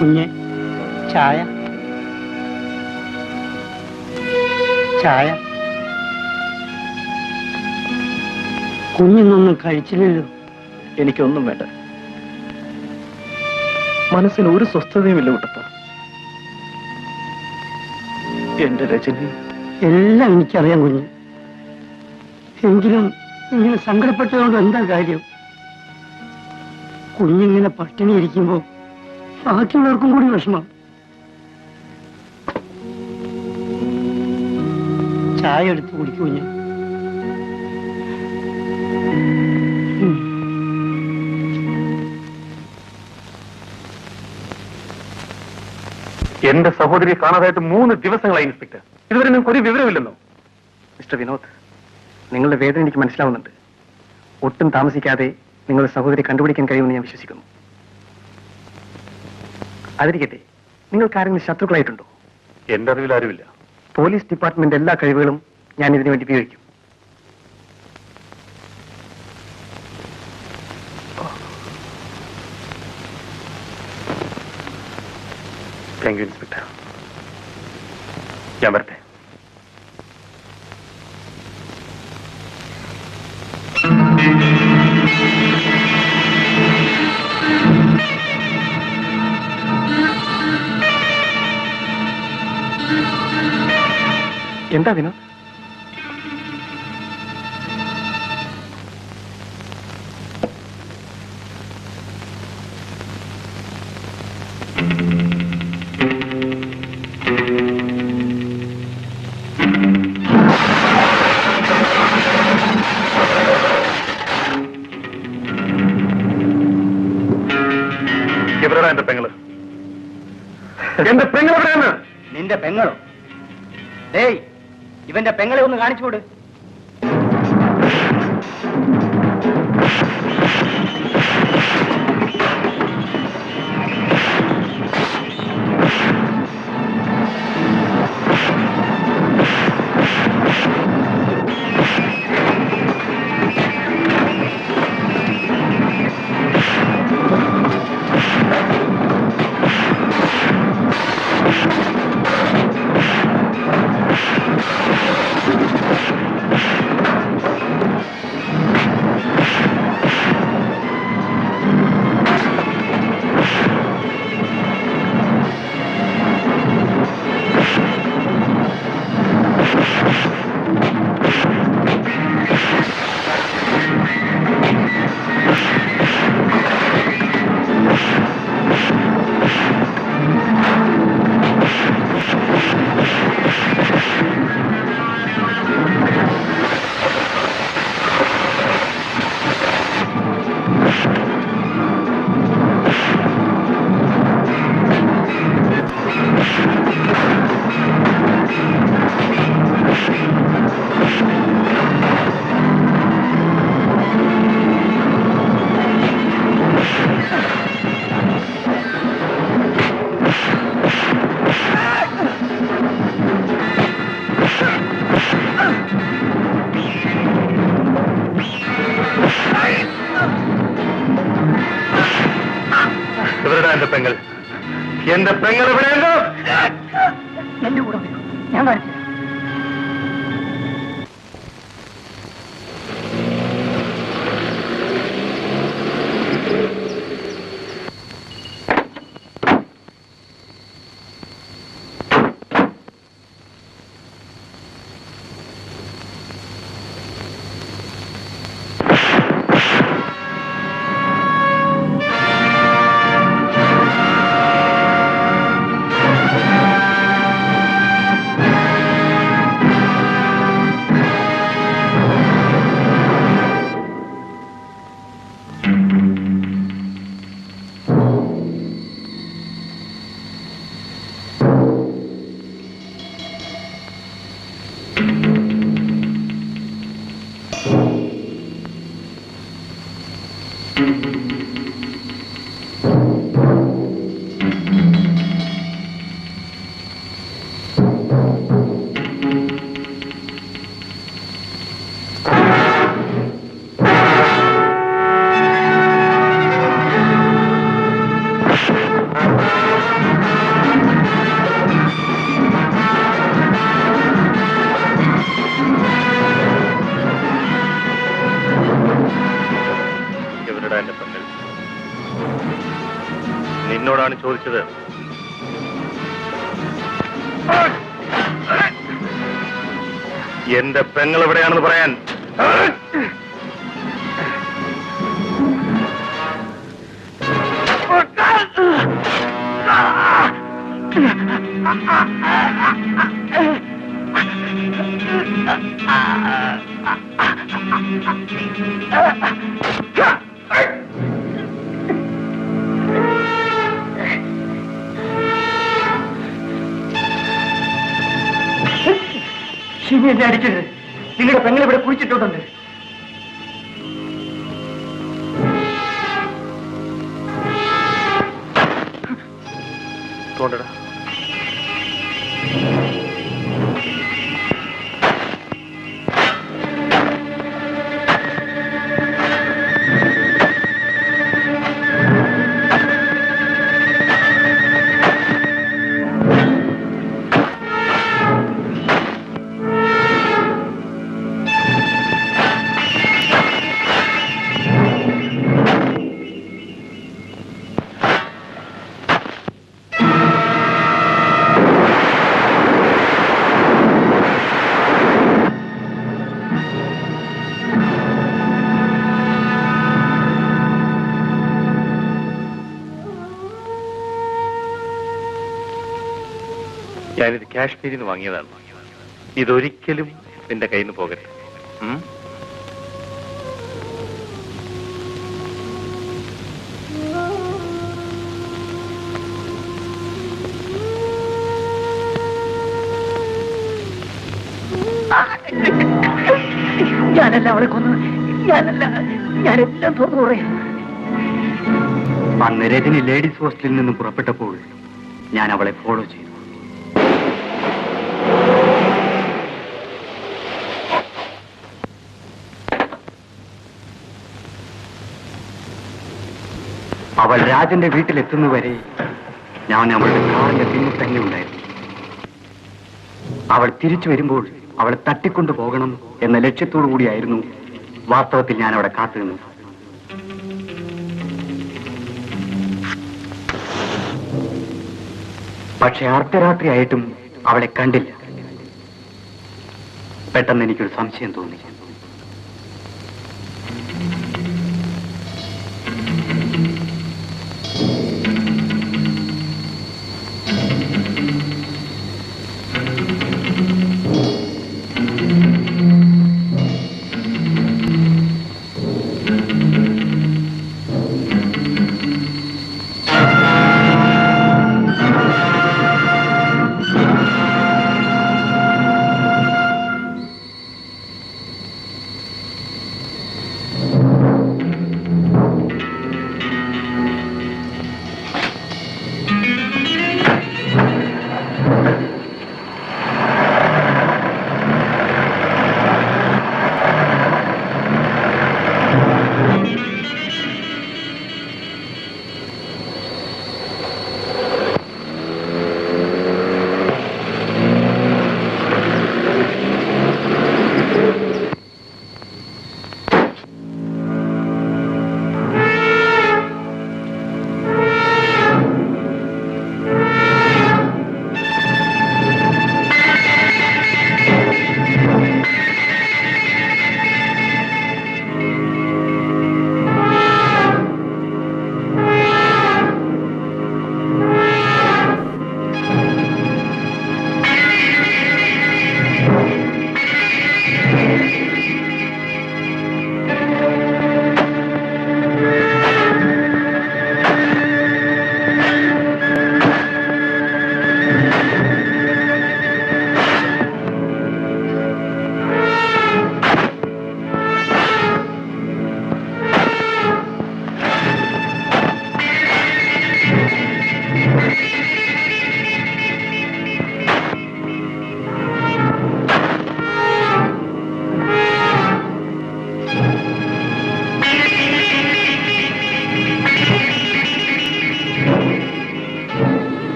കുഞ്ഞെ, ചായ. ചായ. കുഞ്ഞിന്നൊന്നും കഴിച്ചില്ലല്ലോ. എനിക്കൊന്നും വേണ്ട. മനസ്സിന് ഒരു സ്വസ്ഥതയുമില്ല കുട്ടപ്പ. എന്റെ രജനി. എല്ലാം എനിക്കറിയാം കുഞ്ഞ്. എങ്കിലും ഇങ്ങനെ സങ്കടപ്പെട്ടതുകൊണ്ട് എന്താ കാര്യം? കുഞ്ഞിങ്ങനെ പട്ടിണി ഇരിക്കുമ്പോ ബാക്കിയുള്ളവർക്കും കൂടി വിഷമം. ചായ എടുത്ത് കുടിക്കൂ കുഞ്ഞ്. എന്റെ സഹോദരിയെ കാണാതായിട്ട് 3 ദിവസങ്ങളായി ഇൻസ്പെക്ടർ. ഇതുവരെ നിങ്ങൾക്ക് ഒരു വിവരമില്ലെന്നോ? മിസ്റ്റർ വിനോദ്, നിങ്ങളുടെ വേദന എനിക്ക് മനസ്സിലാവുന്നുണ്ട്. ഒട്ടും താമസിക്കാതെ നിങ്ങളുടെ സഹോദരി കണ്ടുപിടിക്കാൻ കഴിയുമെന്ന് ഞാൻ വിശ്വസിക്കുന്നു. അതിരിക്കട്ടെ, നിങ്ങൾക്ക് ആരെങ്കിലും ശത്രുക്കളായിട്ടുണ്ടോ? എന്റെ അറിവിൽ ആരുമില്ല. പോലീസ് ഡിപ്പാർട്ട്മെന്റ് എല്ലാ കഴിവുകളും ഞാൻ ഇതിനു വേണ്ടി ഉപയോഗിക്കും. Thank you inspector. ഞാൻ വരട്ടെ. എന്താ വിനോദ്? എവിടെടാ എന്റെ പെങ്ങള്? എന്റെ പെങ്ങളെവിടെയാണ്? നിന്റെ പെങ്ങളോ? ഡേയ്, ഇവന്റെ പെങ്ങളെ ഒന്ന് കാണിച്ചുകൊട്. എവിടെടാ എന്റെ പെങ്ങൾ? എന്റെ പെങ്ങൾ എവിടെയുണ്ടോ? എന്റെ കൂടെ വരൂ. ഞാൻ കാണിച്ചു. നിന്നോടാണ് ചോദിച്ചത്. എന്റെ പെങ്ങൾ എവിടെയാണെന്ന് പറയാൻ. ഷിമി എന്നെ അടിക്കരുത്. നിങ്ങളുടെ പെങ്ങൾ ഇവിടെ കുഴിച്ചിട്ടുണ്ട്. തോണ്ടടാ. ഞാനിത് കാശ്മീരിൽ നിന്ന് വാങ്ങിയതാണ്. ഇതൊരിക്കലും നിന്റെ കയ്യിൽ നിന്ന് പോകരുത്. ഉം? ഞാനല്ല അവളെ കൊന്നു, ഞാനല്ല, ഞാനെല്ലാം തുറന്നു പറയാം. അന്ന് രജനി ലേഡീസ് ഹോസ്റ്റലിൽ നിന്ന് പുറപ്പെട്ടപ്പോൾ ഞാൻ അവളെ ഫോളോ ചെയ്തു. അവൾ രാജന്റെ വീട്ടിലെത്തുന്നവരെ ഞാൻ അവളുടെ കാറിന്റെ പിന്നിൽ തന്നെ ഉണ്ടായിരുന്നു. അവൾ തിരിച്ചു വരുമ്പോൾ അവളെ തട്ടിക്കൊണ്ടു പോകണം എന്ന ലക്ഷ്യത്തോടു കൂടിയായിരുന്നു വാസ്തവത്തിൽ ഞാൻ അവിടെ കാത്തുനിന്നത്. പക്ഷെ അർദ്ധരാത്രിയായിട്ടും അവളെ കണ്ടില്ല. പെട്ടെന്ന് എനിക്കൊരു സംശയം തോന്നി.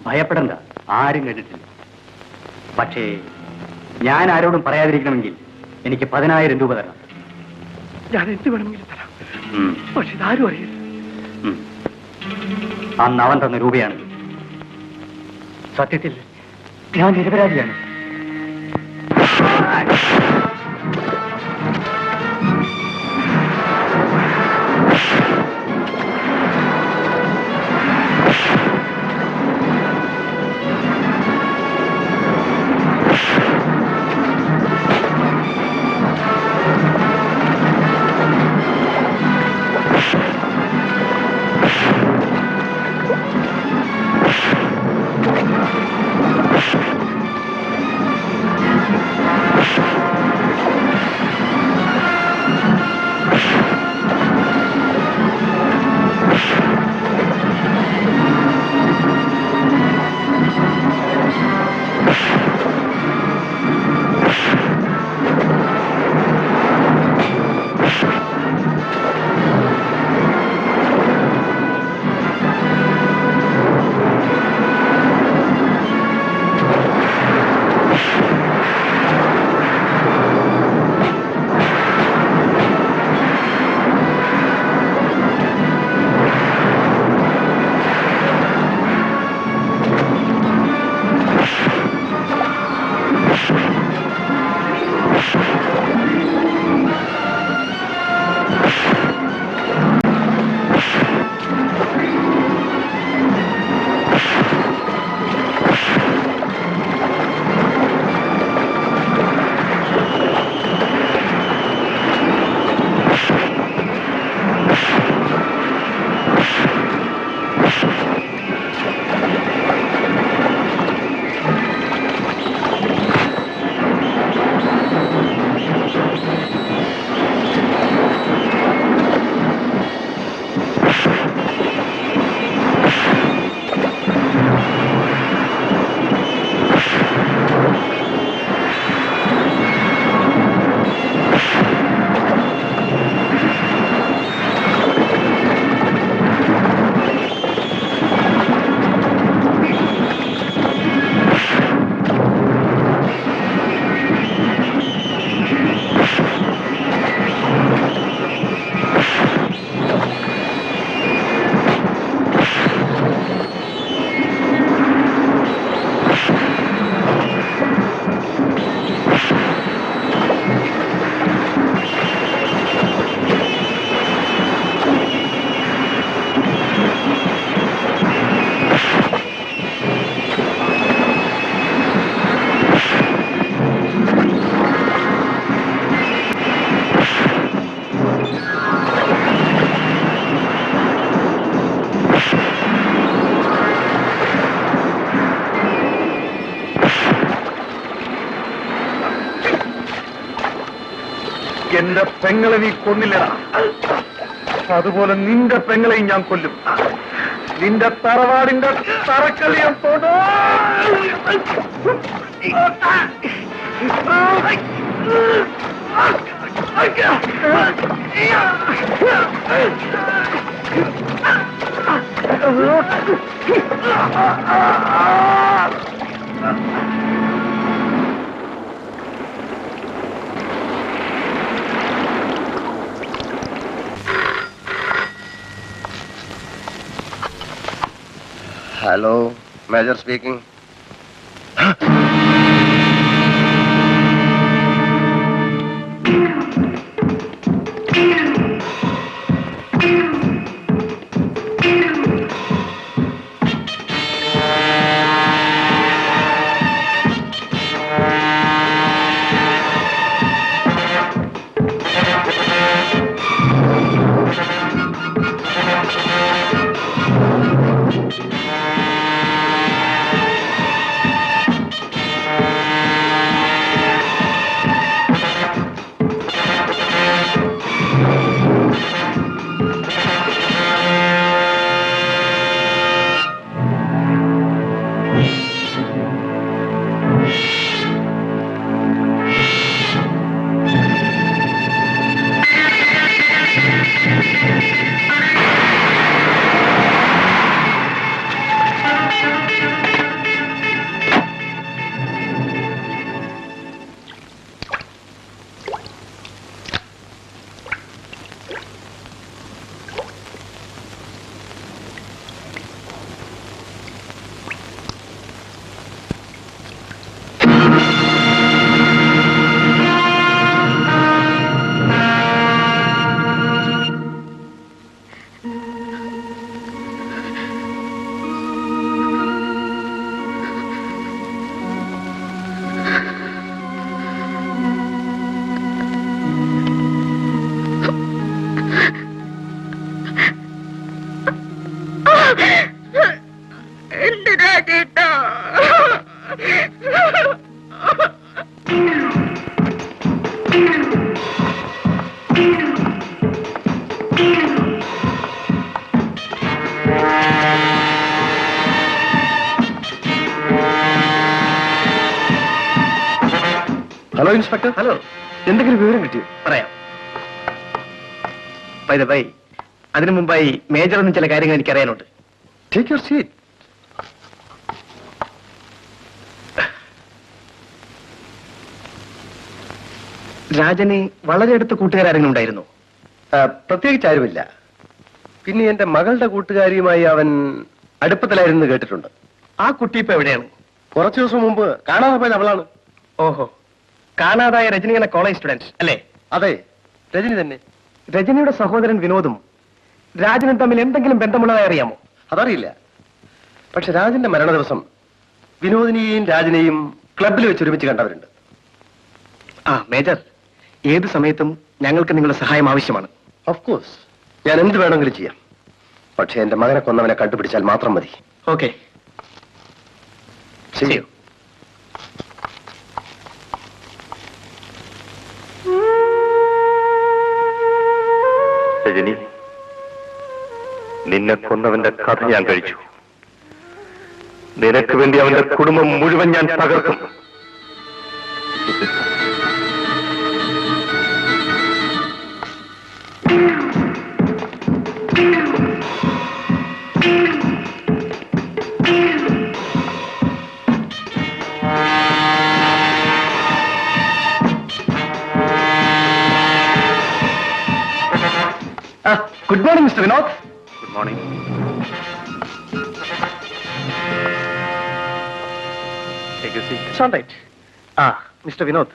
ഭയപ്പെടണ്ട, ആരും കണ്ടിട്ടില്ല. പക്ഷേ ഞാൻ ആരോടും പറയാതിരിക്കണമെങ്കിൽ എനിക്ക് 10,000 രൂപ തരണം. ഞാൻ എന്ത് വേണമെങ്കിലും തരാം, ഉം. പക്ഷെ ഇതാരും അറിയില്ല. ഉം. അന്ന് അവൻ തന്ന രൂപയാണ്. സത്യത്തിൽ ഞാൻ നിരപരാധിയാണ്. എന്റെ പെങ്ങളെ നീ കൊന്നില്ലടാ, അതുപോലെ നിന്റെ പെങ്ങളെയും ഞാൻ കൊല്ലും. നിന്റെ തറവാടിന്റെ തറക്കല്ലിയം തോന്നോ. Hello, major speaking. Hello inspector. Hello, എന്തെങ്കിലും വിവരം കിട്ടിയോ? പറയാം. ബൈ അതിനു മുമ്പായി മേജർ എന്ന ചില കാര്യങ്ങൾ എനിക്ക് അറിയാനുണ്ട്. Take your seat. രാജന് വളരെ അടുത്ത കൂട്ടുകാരെങ്കിലും ഉണ്ടായിരുന്നു? പ്രത്യേകിച്ച് ആരുമില്ല. പിന്നെ എന്റെ മകളുടെ കൂട്ടുകാരിയുമായി അവൻ അടുപ്പത്തിലായിരുന്നു കേട്ടിട്ടുണ്ട്. ആ കുട്ടി ഇപ്പൊ എവിടെയാണ്? കുറച്ചു ദിവസം മുമ്പ് കാണാതെ പോയത് അവളാണ്. ഓഹോ, കാണാതായ രജനി എന്ന കോളേജ് സ്റ്റുഡന്റ് അല്ലേ? അതെ, രജനി തന്നെ. രജനിയുടെ സഹോദരൻ വിനോദും രാജനും തമ്മിൽ എന്തെങ്കിലും ബന്ധമുള്ളതായി അറിയാമോ? അതറിയില്ല. പക്ഷെ രാജന്റെ മരണ ദിവസം വിനോദിനെയും രാജനെയും ക്ലബിൽ വെച്ച് ഒരുമിച്ച് കണ്ടവരുണ്ട്. മേജർ, ഏത് സമയത്തും ഞങ്ങൾക്ക് നിങ്ങളുടെ സഹായം ആവശ്യമാണ്. ഓഫ് കോഴ്സ്, ഞാൻ എന്ത് വേണമെങ്കിലും ചെയ്യാം. പക്ഷെ എന്റെ മകനെ കൊന്നവനെ കണ്ടുപിടിച്ചാൽ മാത്രം മതി. ഓക്കെ, ചെയ്യൂ. രജനി, നിന്നെ കൊന്നവന്റെ കഥ ഞാൻ കഴിച്ചു. നിനക്ക് വേണ്ടി അവന്റെ കുടുംബം മുഴുവൻ ഞാൻ തകർക്കും. Good morning mister Vinod. Good morning. Mister Vinod,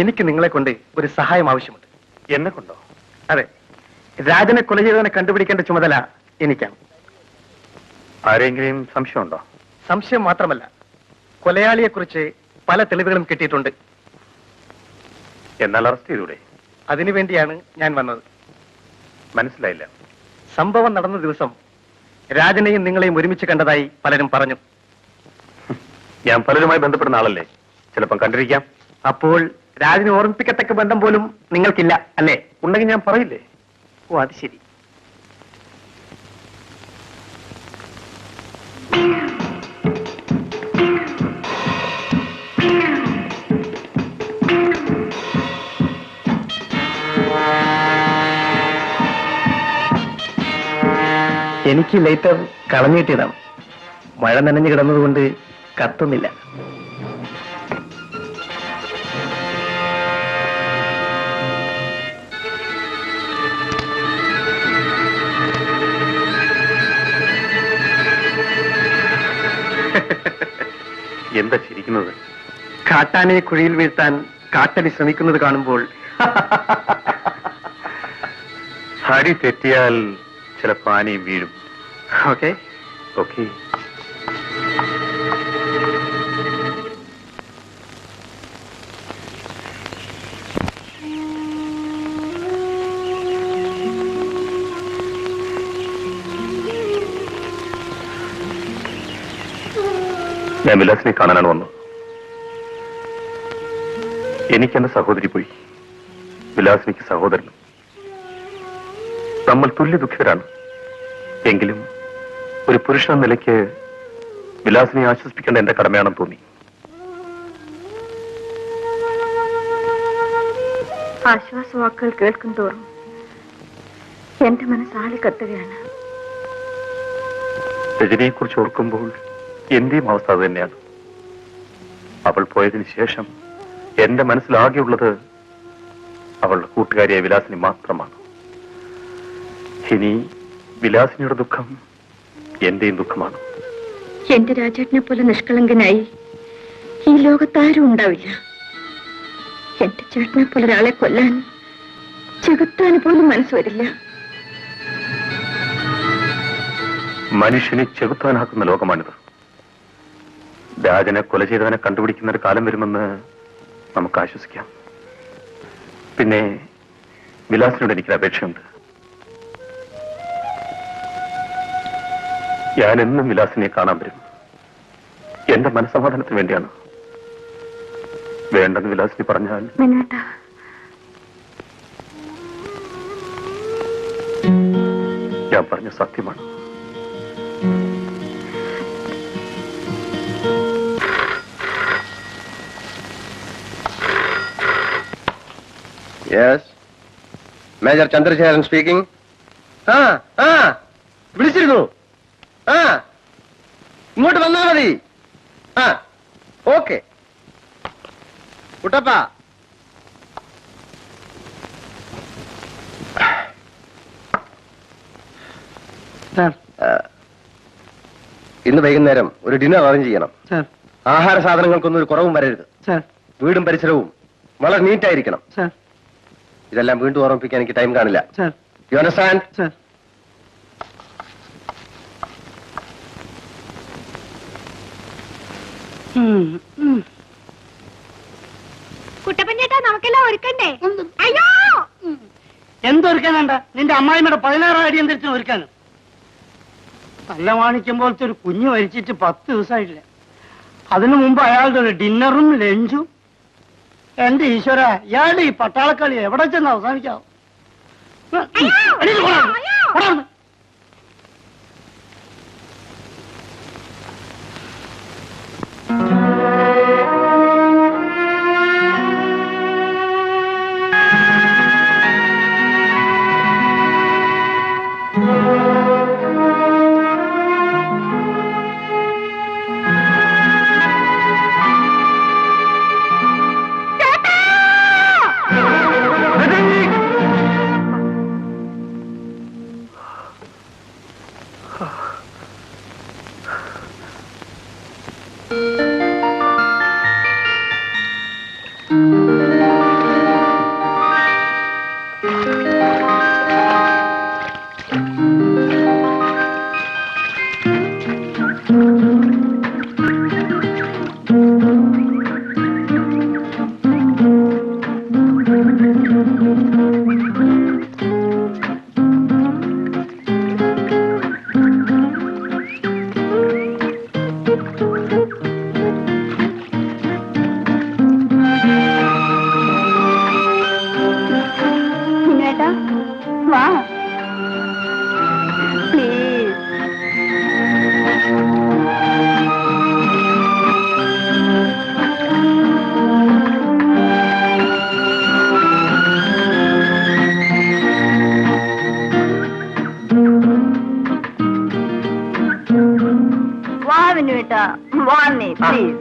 എനിക്ക് നിങ്ങളെ കൊണ്ട് ഒരു സഹായം ആവശ്യമുണ്ട്. എന്നെ കൊണ്ടോ? അതെ, രാജനെ കൊല ചെയ്തവനെ കണ്ടുപിടിക്കേണ്ട ചുമതല എനിക്കാണ്. ആരെങ്കിലും സംശയമുണ്ടോ? സംശയം മാത്രമല്ല, കൊലയാളിയെക്കുറിച്ച് പല തെളിവുകളും കിട്ടിയിട്ടുണ്ട്. എന്നാൽ അറസ്റ്റ് ചെയ്തൂടെ? അതിനുവേണ്ടിയാണ് ഞാൻ വന്നത്. മനസ്സിലായില്ല. സംഭവം നടന്ന ദിവസം രാജനെയും നിങ്ങളെയും ഒരുമിച്ച് കണ്ടതായി പലരും പറഞ്ഞു. ഞാൻ പലരുമായി ബന്ധപ്പെടുന്ന ആളല്ലേ, ചിലപ്പം കണ്ടിരിക്കാം. അപ്പോൾ രാജിനെ ഓർമ്മിപ്പിക്കത്തക്ക ബന്ധം പോലും നിങ്ങൾക്കില്ല അല്ലേ? ഉണ്ടെങ്കിൽ ഞാൻ പറയില്ലേ? ഓ, അത് ശരി. എനിക്ക് ലൈറ്റർ കളഞ്ഞിട്ടിടാം. മഴ നനഞ്ഞു കിടന്നതുകൊണ്ട് കത്തുന്നില്ല. എന്താ ചിരിക്കുന്നത്? കാട്ടാനയെ കുഴിയിൽ വീഴ്ത്താൻ കാട്ടലി ശ്രമിക്കുന്നത് കാണുമ്പോൾ ഹരി തെറ്റിയാൽ ചിലപ്പോൾ ആനയും വീഴും. ഓക്കെ. ഓക്കെ. ഞാൻ വിലാസിനെ കാണാനാണ് വന്നത്. എനിക്ക് എന്റെ സഹോദരി പോയി, വിലാസിനിക്ക് സഹോദരനും. നമ്മൾ തുല്യ ദുഃഖിതരാണ്. എങ്കിലും ഒരു പുരുഷൻ എന്ന നിലയ്ക്ക് വിലാസിനെ ആശ്വസിപ്പിക്കേണ്ട എന്റെ കടമയാണെന്ന് തോന്നി. ആശ്വാസവാക്കുകൾ കേൾക്കും തോറും എന്റെ മനസ്സാളി കത്തുകയാണ്. രജനിയെ കുറിച്ച് ഓർക്കുമ്പോൾ എന്റെയും അവസ്ഥ അത് തന്നെയാണ്. അവൾ പോയതിനു ശേഷം എന്റെ മനസ്സിലാകെയുള്ളത് അവളുടെ കൂട്ടുകാരിയായ വിലാസിനി മാത്രമാണ്. ഇനി വിലാസിനിയുടെ ദുഃഖം എന്റെയും ദുഃഖമാണ്. എന്റെ രാജേട്ടനെ പോലെ നിഷ്കളങ്കനായി ഈ ലോകത്താരും ഉണ്ടാവില്ല. എന്റെ ചേട്ടനെ പോലെ ഒരാളെ കൊല്ലാൻ ചെകുത്താന് പോലും മനസ്സ് വരില്ല. മനുഷ്യനെ ചെകുത്താനാക്കുന്ന ലോകമാണിത്. രാജനെ കൊല ചെയ്തവനെ കണ്ടുപിടിക്കുന്ന ഒരു കാലം വരുമെന്ന് നമുക്ക് ആശ്വസിക്കാം. പിന്നെ വിലാസിനോട് എനിക്കൊരു അപേക്ഷയുണ്ട്. ഞാൻ എന്നും വിലാസിനെ കാണാൻ വരും. എന്റെ മനസ്സമാധാനത്തിന് വേണ്ടിയാണ്. വേണ്ടെന്ന് വിലാസിനി പറഞ്ഞാൽ ഞാൻ പറഞ്ഞ സത്യമാണ്. Yes, major Chandrasekharan speaking. വിളിച്ചിരുന്നു. ഇങ്ങോട്ട് വന്നാ മതി. ഓക്കെ കുട്ടപ്പ. ഇന്ന് വൈകുന്നേരം ഒരു ഡിന്നർ അറേഞ്ച് ചെയ്യണം. ആഹാര സാധനങ്ങൾക്കൊന്നും ഒരു കുറവും വരരുത്. വീടും പരിസരവും വളരെ നീറ്റായിരിക്കണം. ഇതെല്ലാം വീണ്ടും ഓർമ്മിപ്പിക്കാൻ എനിക്ക് ടൈം കാണില്ല. You understand? കുട്ടപ്പൻചേട്ടാ, നമുക്കെല്ലാം ഒരുക്കണ്ടേ? അയ്യോ, എന്തൊരുക്കാനുണ്ട? നിന്റെ അമ്മായിമ്മയുടെ 16 അടി എന്തിനും ഒരുക്കാനും. നല്ല മാണിക്യം പോലത്തെ ഒരു കുഞ്ഞ് മരിച്ചിട്ട് 10 ദിവസമായിട്ടില്ല. അതിനു മുമ്പ് അയാളുടെ ഒരു ഡിന്നറും ലഞ്ചും. എന്റെ ഈശ്വര, ഇയാളുടെ ഈ പട്ടാളക്കളി എവിടെ ചെന്ന് അവസാനിക്കാവും? മനുവേട്ടാ വാന്നേ പ്ലീസ്.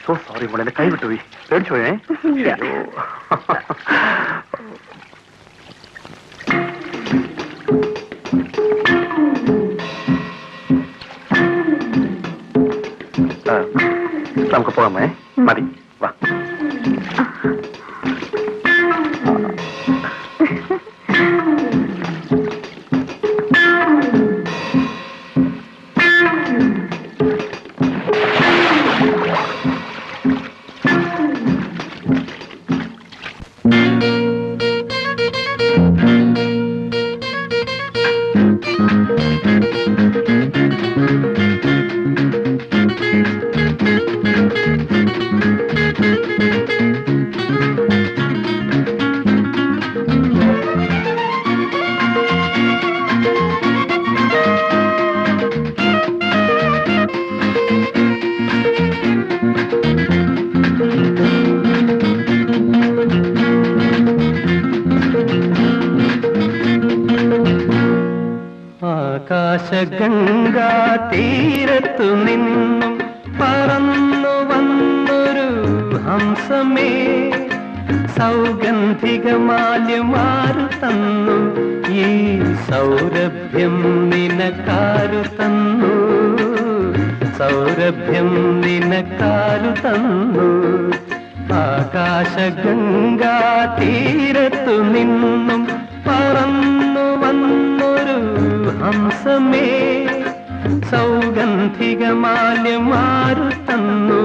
സോ സോറി മോളെ, എന്റെ കൈ വിട്ടുപോയി, പേടിച്ചു പോയേ. നമുക്ക് പോകാമേ, മതി വാ. ആകാശഗംഗാ തീരത്തു നിന്നും പറന്നു വന്നൊരു ഹംസമേ, സൗഗന്ധികമാല്യമാരു തന്നു, ഈ സൗരഭ്യം നിനക്കാരു തന്നു, സൗരഭ്യം നിനക്കാരു തന്നു. ആകാശഗംഗാ തീരത്തു നിന്നും പറന്നു വന്നൊരു ഹംസമേ, സൗഗന്ധികമാല്യമാരു തന്നു,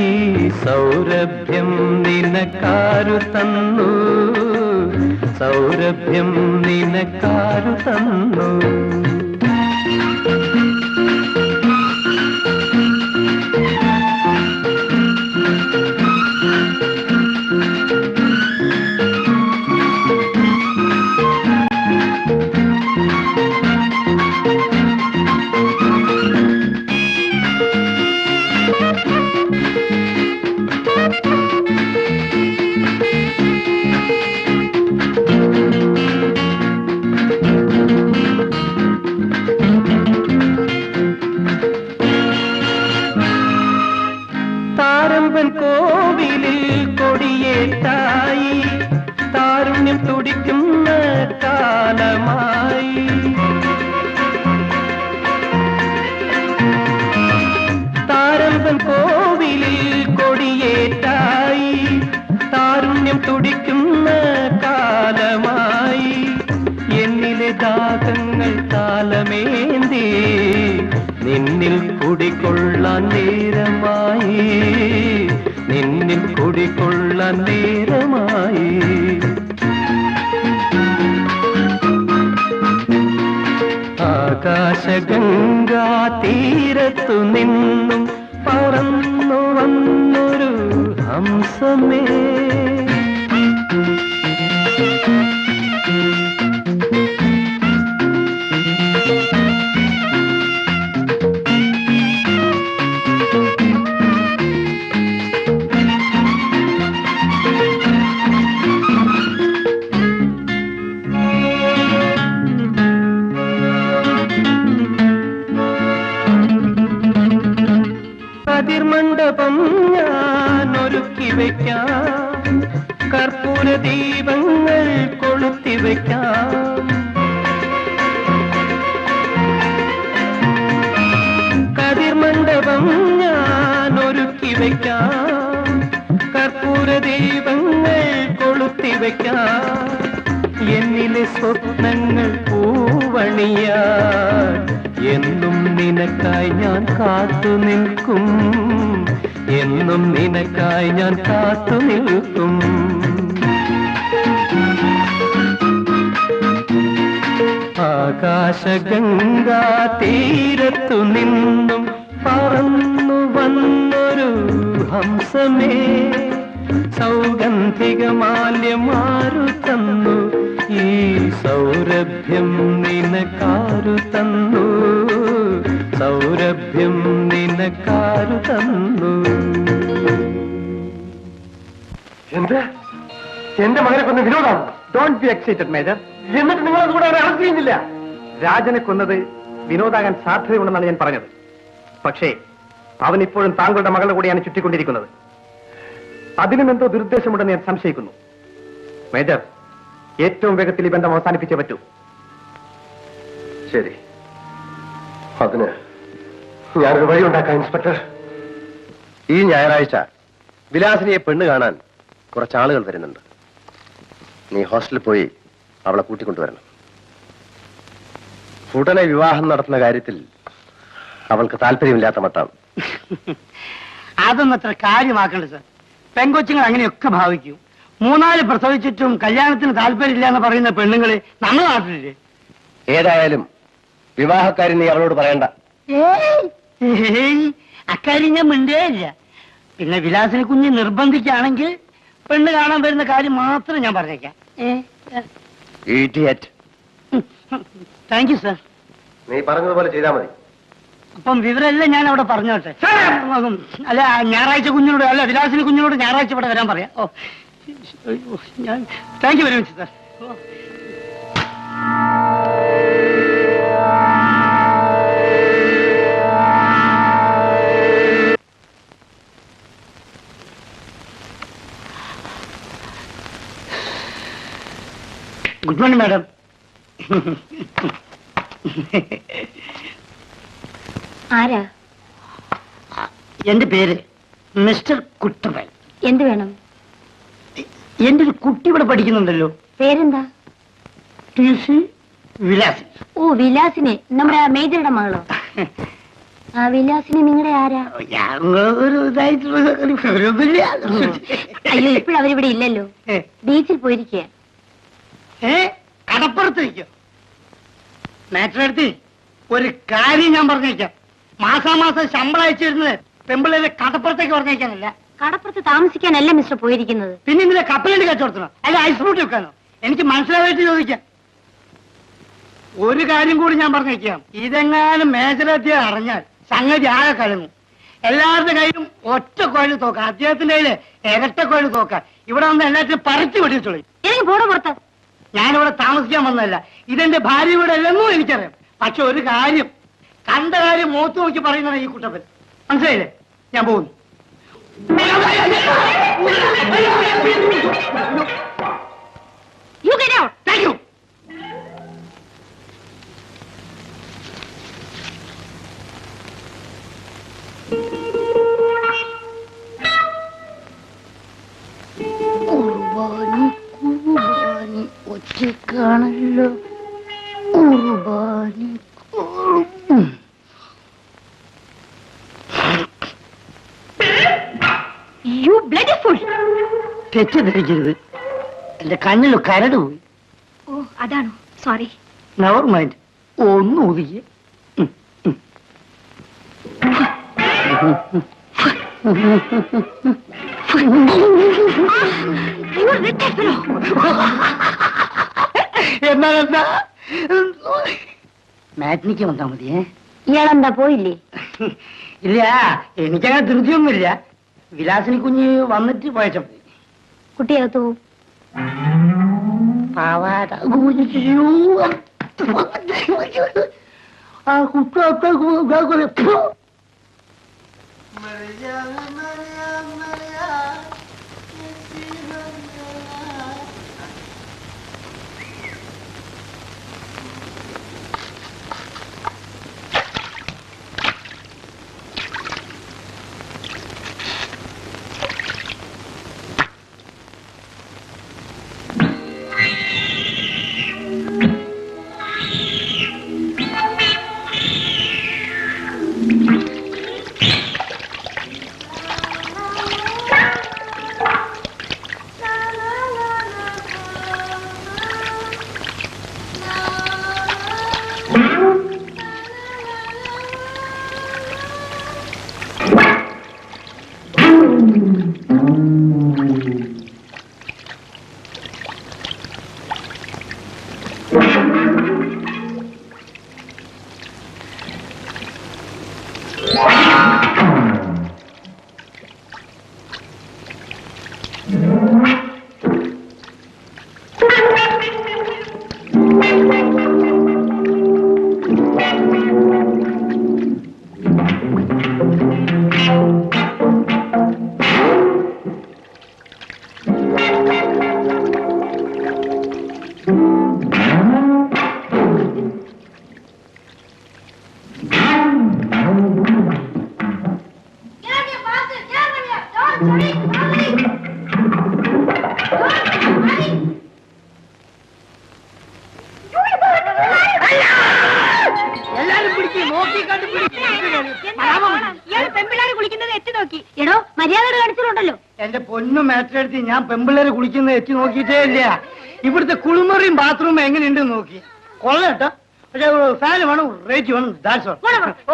ഈ സൗരഭ്യം നിനക്കാരു തന്നു, സൗരഭ്യം നിനക്കാരു തന്നു. താരമ്പൻ കോവിലിൽ കൊടിയേറ്റായി, താരുണ്യം തുടിക്കുന്ന കാലമായി. താരമ്പൻ കോവിലിൽ കൊടിയേറ്റായി, താരുണ്യം തുടിക്കുന്ന കാലമായി. എന്നിലെ ദാഹങ്ങൾ കാലമേന്തി, നിന്നിൽ കുടികൊള്ളാൻ നേരമായി, നിന്നിൽ കുടികൊള്ളാൻ നേരമായി. ആകാശഗംഗാ തീരത്തു നിന്നും പറന്നു വന്നൊരു ഹംസമേ. കതിർമണ്ഡപം ഞാൻ ഒരുക്കി വയ്ക്കാം, കർപ്പൂര ദീപങ്ങൾ കൊളുത്തി വയ്ക്കാം. കതിർമണ്ഡപം ഞാൻ ഒരുക്കി വയ്ക്കാം, കർപ്പൂര ദീപങ്ങൾ കൊളുത്തി വയ്ക്കാം. എന്നിലെ സ്വപ്നങ്ങൾ പൂവണിയാൻ എന്നും നിനക്കായി ഞാൻ കാത്തു നിൽക്കും, എന്നും നിനക്കായി ഞാൻ കാത്തു നിൽക്കും. ആകാശഗംഗാ തീരത്തു നിന്നും പറന്നു വന്നൊരു ഹംസമേ, സൗഗന്ധികമാല്യമാരു തന്നു, ഈ സൗരഭ്യം നിനക്കാരു തന്നു, സൗരഭ്യം നിനക്കാരു തന്നു. എന്റെ മകനെ കൊന്ന വിനോദാണ്. Don't be excited major. എന്നിട്ട് നിങ്ങൾ അതുകൂടെ അറസ്റ്റ് ചെയ്യുന്നില്ല. രാജനെ കൊന്നത് വിനോദാകാൻ സാധ്യതയുണ്ടെന്നാണ് ഞാൻ പറഞ്ഞത്. പക്ഷേ അവൻ ഇപ്പോഴും താങ്കളുടെ മകളുടെ കൂടെയാണ് ചുറ്റിക്കൊണ്ടിരിക്കുന്നത്. അതിനും എന്തോ ദുരുദ്ദേശമുണ്ടെന്ന് ഞാൻ സംശയിക്കുന്നു. മേജർ, ഏറ്റവും വേഗത്തിൽ ഈ ബന്ധം അവസാനിപ്പിച്ചേ പറ്റൂ. ശരി, അതിന് ഞാനൊരു വഴി ഉണ്ടാക്കാം ഇൻസ്പെക്ടർ. ഈ ഞായറാഴ്ച വിലാസിനിയെ പെണ്ണ് കാണാൻ കുറച്ചാളുകൾ വരുന്നുണ്ട്. നീ ഹോസ്റ്റലിൽ പോയി അവളെ കൂട്ടിക്കൊണ്ടുവരണം. ഉടനെ വിവാഹം നടത്തുന്ന കാര്യത്തിൽ അവൾക്ക് താല്പര്യമില്ലാത്ത മട്ടാണ്. അതൊന്നും അത്ര കാര്യമാക്കണ്ട സാർ. പെങ്കൊച്ചുങ്ങൾ അങ്ങനെയൊക്കെ ഭാവിക്കും. 3-4 പ്രസവിച്ചിട്ടും കല്യാണത്തിന് താല്പര്യമില്ല എന്ന് പറയുന്ന പെണ്ണുങ്ങള് നമ്മുടെ നാട്ടിലില്ലേ? ഏതായാലും വിവാഹക്കാരി നീ അവളോട് പറയണ്ട. അക്കാര്യം ഞാൻ മിണ്ടേ ഇല്ല. പിന്നെ വിലാസിനെ കുഞ്ഞ് നിർബന്ധിക്കുകയാണെങ്കിൽ പെണ്ണ് കാണാൻ വരുന്ന കാര്യം മാത്രം ഞാൻ പറഞ്ഞേക്കാം. Thank you sir. നീ പറഞ്ഞതുപോലെ ചെയ്താൽ മതി. അപ്പം വിവരമല്ല ഞാൻ അവിടെ പറഞ്ഞോട്ടെ. അല്ല, ഞായറാഴ്ച കുഞ്ഞിനോട്, അല്ല വിലാസിനി കുഞ്ഞിനോട് ഞായറാഴ്ച ഇവിടെ വരാൻ പറയാം. ഓ, ഞാൻ thank you very much sir. Good morning madam. ആരാ? എന്റെ പേര് മിസ്റ്റർ കുട്ടപ്പൻ. എന്ത് വേണം? എന്റെ ഒരു കുട്ടി ഇവിടെ പഠിക്കുന്നുണ്ടല്ലോ. പേരെന്താ? വിലാസിനി. ഓ, വിലാസിനി. നമ്മുടെ മേജറുടെ മകളോ? ആ വിലാസിനി നിങ്ങളുടെ ആരാ? ഒരു ഇതായിട്ടുള്ള അയ്യോ, ഇപ്പോഴവരിവിടെ ഇല്ലല്ലോ. ബീച്ചിൽ പോയിരിക്കുക. കടപ്പുറത്തിരിക്കോ? മാറ്ററെടുത്തി ഒരു കാര്യം ഞാൻ പറഞ്ഞേക്കാം. മാസാമാസം ശമ്പളം അയച്ചിരുന്നത് പെമ്പിളേരെ കടപ്പുറത്തേക്ക് പറഞ്ഞേക്കാനല്ല. കടപ്പുറത്ത് താമസിക്കാനല്ല മിസ്റ്റർ പോയിരിക്കുന്നത്. പിന്നെ ഇന്നലെ കപ്പലണ്ടി കച്ചവടത്തിനോ അല്ല ഐസ് ഫ്രൂട്ട് വെക്കാനോ? എനിക്ക് മനസ്സിലായിട്ട് ചോദിക്കാം. ഒരു കാര്യം കൂടി ഞാൻ പറഞ്ഞേക്കാം. ഇതെങ്ങാനും മേജറെത്തിയെ അറിഞ്ഞാൽ സംഗതി ആകെ കഴിഞ്ഞു. എല്ലാവരുടെ കയ്യിലും ഒറ്റ കോഴി തോക്കാം, അദ്ദേഹത്തിന്റെ കയ്യില് ഇരട്ട കോഴി തോക്കാം. ഇവിടെ വന്ന് എല്ലാത്തിനും പറിച്ചു വെടിവെച്ചോളി. എനിക്ക് പോടോ പുറത്ത്. ഞാനിവിടെ താമസിക്കാൻ വന്നതല്ല, ഇതെന്റെ ഭാര്യ ഇവിടെ അല്ലെന്നും എനിക്കറിയാം. പക്ഷെ ഒരു കാര്യം, കണ്ട കാര്യം മുഖത്ത് നോക്കി പറയുന്നതാണ് ഈ കുട്ടപ്പൻ. മനസ്സിലായില്ലേ? ഞാൻ പോകുന്നു. Thank you. ഒറ്റക്കാണല്ലോ കുർബാനി. You bloody fool. തെറ്റിദ്ധരിക്കരുത്, എന്റെ കണ്ണിൽ കരട് പോയി. ഓ, അതാണോ? സോറി. Never mind. ഒന്ന് ഒതുക്കി. എന്നാലെന്താ, മാറ്റിനിക്ക് വന്നാ മതിയേ. ഇയാളെന്താ പോയില്ലേ? ഇല്ല, എനിക്കങ്ങനെ ധൃതിയൊന്നുമില്ല. വിലാസിനി കുഞ്ഞ് വന്നിട്ട് പോയച്ച കുട്ടിയകത്തു പോവും. പാവാട ആ കുട്ട പെൺപിള്ളേരെ കുളിക്കുന്നത് എത്തി നോക്കി. എടോ മര്യാദ കാണിച്ചിട്ടുണ്ടല്ലോ. എന്റെ പൊന്നു മാറ്റിലെടുത്ത് ഞാൻ പെമ്പിള്ളേരെ കുളിക്കുന്നത് എത്തി നോക്കിയിട്ടേ ഇല്ല. ഇവിടുത്തെ കുളിമുറിയും ബാത്റൂമും എങ്ങനെയുണ്ടെന്ന് നോക്കി. കൊള്ളട്ടോ. പക്ഷെ ഫാന് വേണം, റേറ്റ് വേണം.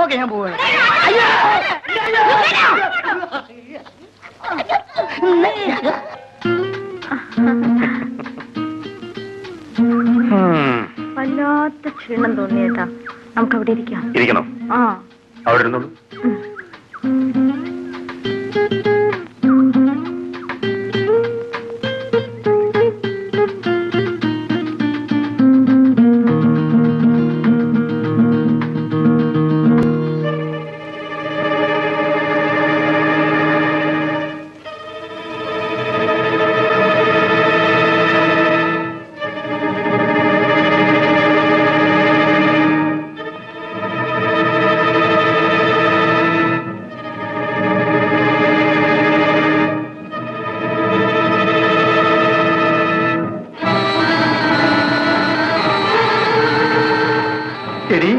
ഓക്കെ, ഞാൻ പോവാണ്. വല്ലാത്ത ക്ഷീണം തോന്നിയേട്ടാ. നമുക്ക് അവിടെ ഇരിക്കാം. ഇരിക്കണോ? ആ, അവിടെ ഇരുന്നോളൂ. ശരി,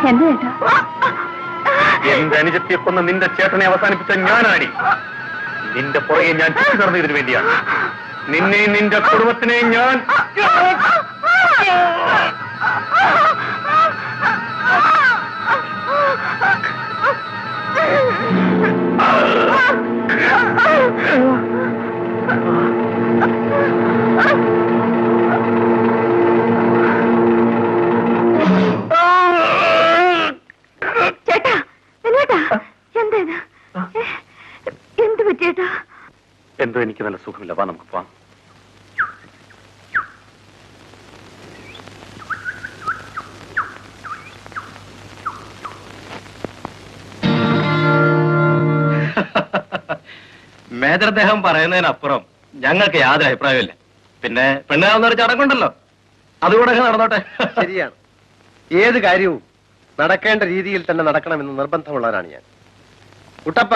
എന്താ ചേട്ടാ? എന്റെ അനുജത്തിയെ കൊന്ന നിന്റെ ചേട്ടനെ അവസാനിപ്പിച്ച ഞാനാടി. നിന്റെ പുറകെ ഞാൻ ചുറ്റി നടന്നതിനു വേണ്ടിയാണ്. നിന്നെ നിന്റെ കുടുംബത്തിനെ ഞാൻ ചേട്ടാ, ചേട്ടാ, എന്താ എന്ത് പറ്റിയേട്ടാ? എന്തോ എനിക്ക് നല്ല സുഖമില്ല. വാ, നമുക്ക് പോവാം. മേജർ അദ്ദേഹം പറയുന്നതിനപ്പുറം ഞങ്ങൾക്ക് യാതൊരു അഭിപ്രായമില്ല. പിന്നെ പെണ്ണാവുന്നൊരു ചടങ്ങുണ്ടല്ലോ, അതുകൂടെ നടന്നോട്ടെ. ശരിയാണ്. ഏത് കാര്യവും നടക്കേണ്ട രീതിയിൽ തന്നെ നടക്കണമെന്ന് നിർബന്ധമുള്ളവരാണ് ഞാൻ. കുട്ടപ്പ,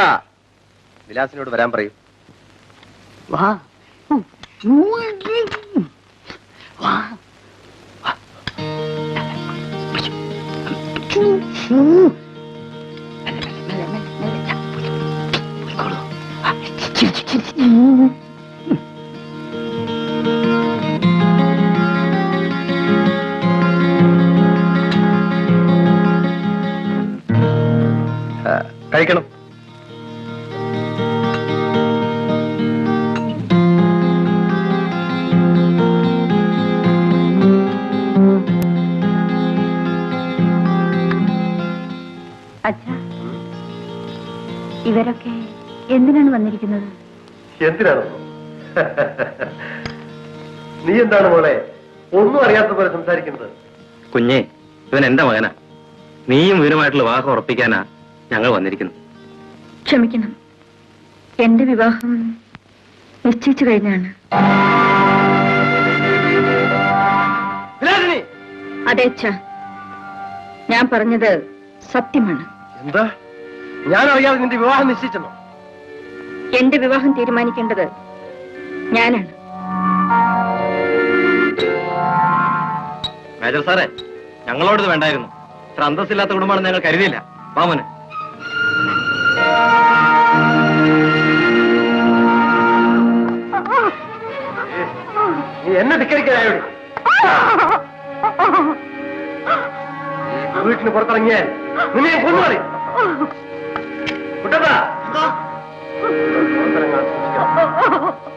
വിലാസിനോട് വരാൻ പറയൂ. വാ. കഴിക്കണം. അച്ഛാ, ഇവരൊക്കെ എന്തിനാണ് വന്നിരിക്കുന്നത്? എന്തിനാണോ? നീ എന്താണ് മോളെ ഒന്നും അറിയാത്ത പോലെ സംസാരിക്കുന്നത്? കുഞ്ഞെ, ഇവൻ എന്റെ മകനാ. നീയും ഇവനുമായിട്ടുള്ള വിവാഹം ഉറപ്പിക്കാനാ ഞങ്ങൾ വന്നിരിക്കുന്നു. ക്ഷമിക്കണം, എന്റെ വിവാഹം നിശ്ചയിച്ചു കഴിഞ്ഞാണ്. അതെ അച്ഛാ, ഞാൻ പറഞ്ഞത് സത്യമാണ്. എന്താ? ഞാൻ അറിയാതെ നിന്റെ വിവാഹം നിശ്ചയിച്ചെന്നോ? എന്റെ വിവാഹം തീരുമാനിക്കേണ്ടത് ഞാനാണ്. മേജർ സാറേ, ഞങ്ങളോടത് വേണ്ടായിരുന്നു. ഇത്ര അന്തസ്സില്ലാത്ത കുടുംബമാണെന്ന് ഞങ്ങൾ കരുതിയില്ല. വാമന് നീ എന്നെ ധിക്കരിക്കാനായോ? വീട്ടിന് പുറത്തിറങ്ങിയാൽ നിന്നെ കൊന്നുകളി.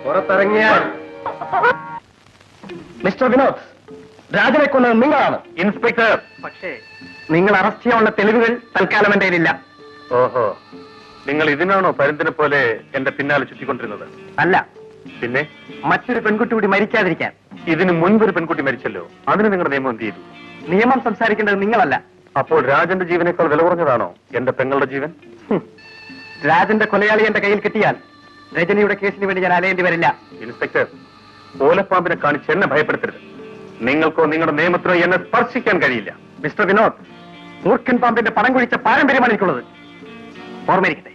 പുറത്തിറങ്ങിയാൽ മിസ്റ്റർ വിനോദ്, രാജനെ കൊന്നത് നിങ്ങളാണ്. ഇൻസ്പെക്ടർ, പക്ഷേ നിങ്ങൾ അറസ്റ്റ് ചെയ്യാനുള്ള തെളിവുകൾ തൽക്കാലം എന്റെ കയ്യിലില്ല. ഓഹോ, നിങ്ങൾ ഇതിനാണോ പരുന്തിനെ പോലെ എന്റെ പിന്നാലെ ചുറ്റിക്കൊണ്ടിരുന്നത്? അല്ല, പിന്നെ മറ്റൊരു പെൺകുട്ടി കൂടി മരിക്കാതിരിക്കാൻ. ഇതിന് മുൻപൊരു പെൺകുട്ടി മരിച്ചല്ലോ, അതിന് നിങ്ങളുടെ നിയമം എന്ത് ചെയ്തു? നിയമം സംസാരിക്കേണ്ടത് നിങ്ങളല്ല. അപ്പോൾ രാജന്റെ ജീവനേക്കാൾ വില കുറഞ്ഞതാണോ എന്റെ പെങ്ങളുടെ ജീവൻ? രാജന്റെ കൊലയാളി എന്റെ കയ്യിൽ കിട്ടിയാൽ രജനിയുടെ കേസിന് വേണ്ടി ഞാൻ അലയേണ്ടി വരില്ല. ഇൻസ്പെക്ടർ, ഓലപ്പാമ്പിനെ കാണിച്ച് എന്നെ ഭയപ്പെടുത്തരുത്. നിങ്ങൾക്കോ നിങ്ങളുടെ നിയമത്തിനോ എന്നെ സ്പർശിക്കാൻ കഴിയില്ല. മിസ്റ്റർ വിനോദ്, മൂർഖൻ പാമ്പിന്റെ പണം കുഴിച്ച പാരമ്പര്യമാണ് എനിക്കുള്ളത്. ഓർമ്മയിരിക്കട്ടെ.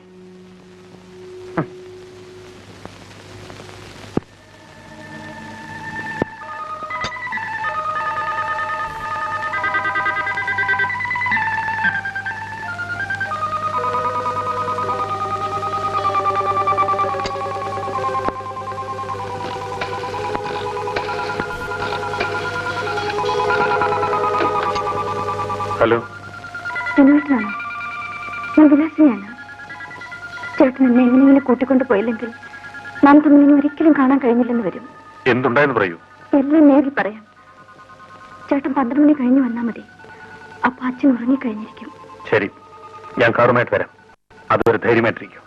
ഹലോ, വിനോദനാണോ? ഞാൻ വിലാസിനിയാണ്. ചേട്ടൻ എന്നെ എങ്ങനെയെങ്കിലും കൂട്ടിക്കൊണ്ട് പോയില്ലെങ്കിൽ നാം തമ്മിൽ ഇനി ഒരിക്കലും കാണാൻ കഴിഞ്ഞില്ലെന്ന് വരും. എന്തുണ്ടായെന്ന് പറയൂ. എല്ലാം നേരിൽ പറയാം. ചേട്ടൻ 12 മണി കഴിഞ്ഞ് വന്നാൽ മതി. അപ്പൊ അച്ഛൻ ഉറങ്ങിക്കഴിഞ്ഞിരിക്കും. ശരി, ഞാൻ കാറുമായിട്ട് വരാം. അതൊരു ധൈര്യമായിട്ടിരിക്കും.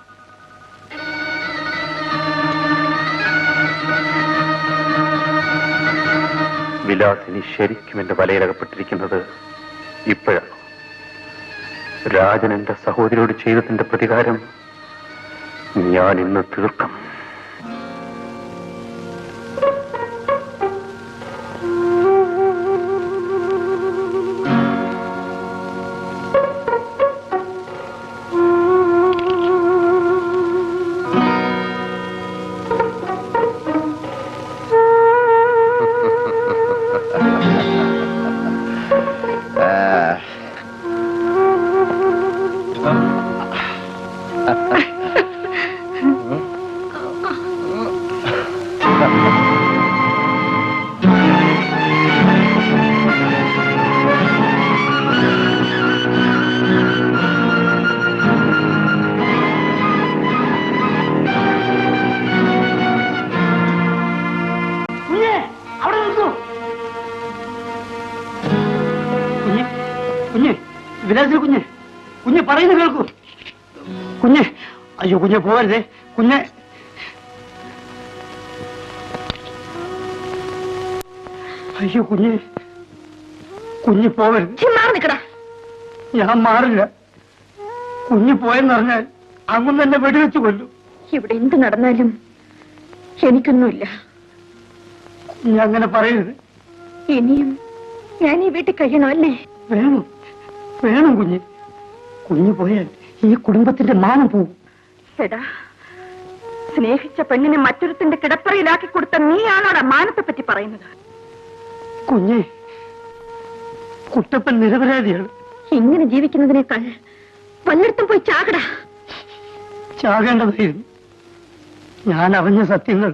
വിലാസിനി ശരിക്കും എന്റെ വലയിലകപ്പെട്ടിരിക്കുന്നത് ഇപ്പോഴാണ്. രാജൻ എന്റെ സഹോദരിയോട് ചെയ്തതിന്റെ പ്രതികാരം ഞാൻ ഇന്ന് തീർക്കും. വിലാസിനി കുഞ്ഞ്, കുഞ്ഞ് പറയുന്നത് കേൾക്കൂ. കുഞ്ഞ്, അയ്യോ കുഞ്ഞ് പോവരുതേ. കുഞ്ഞ്, അയ്യോ കുഞ്ഞ്, കുഞ്ഞ് പോവരുത്. മാറി നിൽക്കടാ. ഞാൻ മാറില്ല. കുഞ്ഞ് പോയെന്നറിഞ്ഞാൽ അങ്ങ് തന്നെ വെടിവെച്ച് കൊല്ലും. ഇവിടെ എന്ത് നടന്നാലും എനിക്കൊന്നുമില്ല. കുഞ്ഞ് അങ്ങനെ പറയരുത്. ഇനിയും ഞാൻ ഈ വീട്ടിൽ കഴിയണോ അല്ലേ? വേണം, വേണം കുഞ്ഞ്. കുഞ്ഞ് പോയാൽ ഈ കുടുംബത്തിന്റെ മാനം പോകും. എടാ, സ്നേഹിച്ച പെണ്ണിനെ മറ്റൊരുത്തിന്റെ കിടപ്പറയിലാക്കി കൊടുത്ത നീയാണോടാ മാനത്തെ പറ്റി പറയുന്നത്? കുഞ്ഞ്, കുട്ടപ്പൻ നിരപരാധിയാണ്. ഇങ്ങനെ ജീവിക്കുന്നതിനേക്കാൾ വല്ലയിടത്തും പോയി ചാകടാ. ചാകേണ്ടതായിരുന്നു. ഞാൻ അറിഞ്ഞ സത്യങ്ങൾ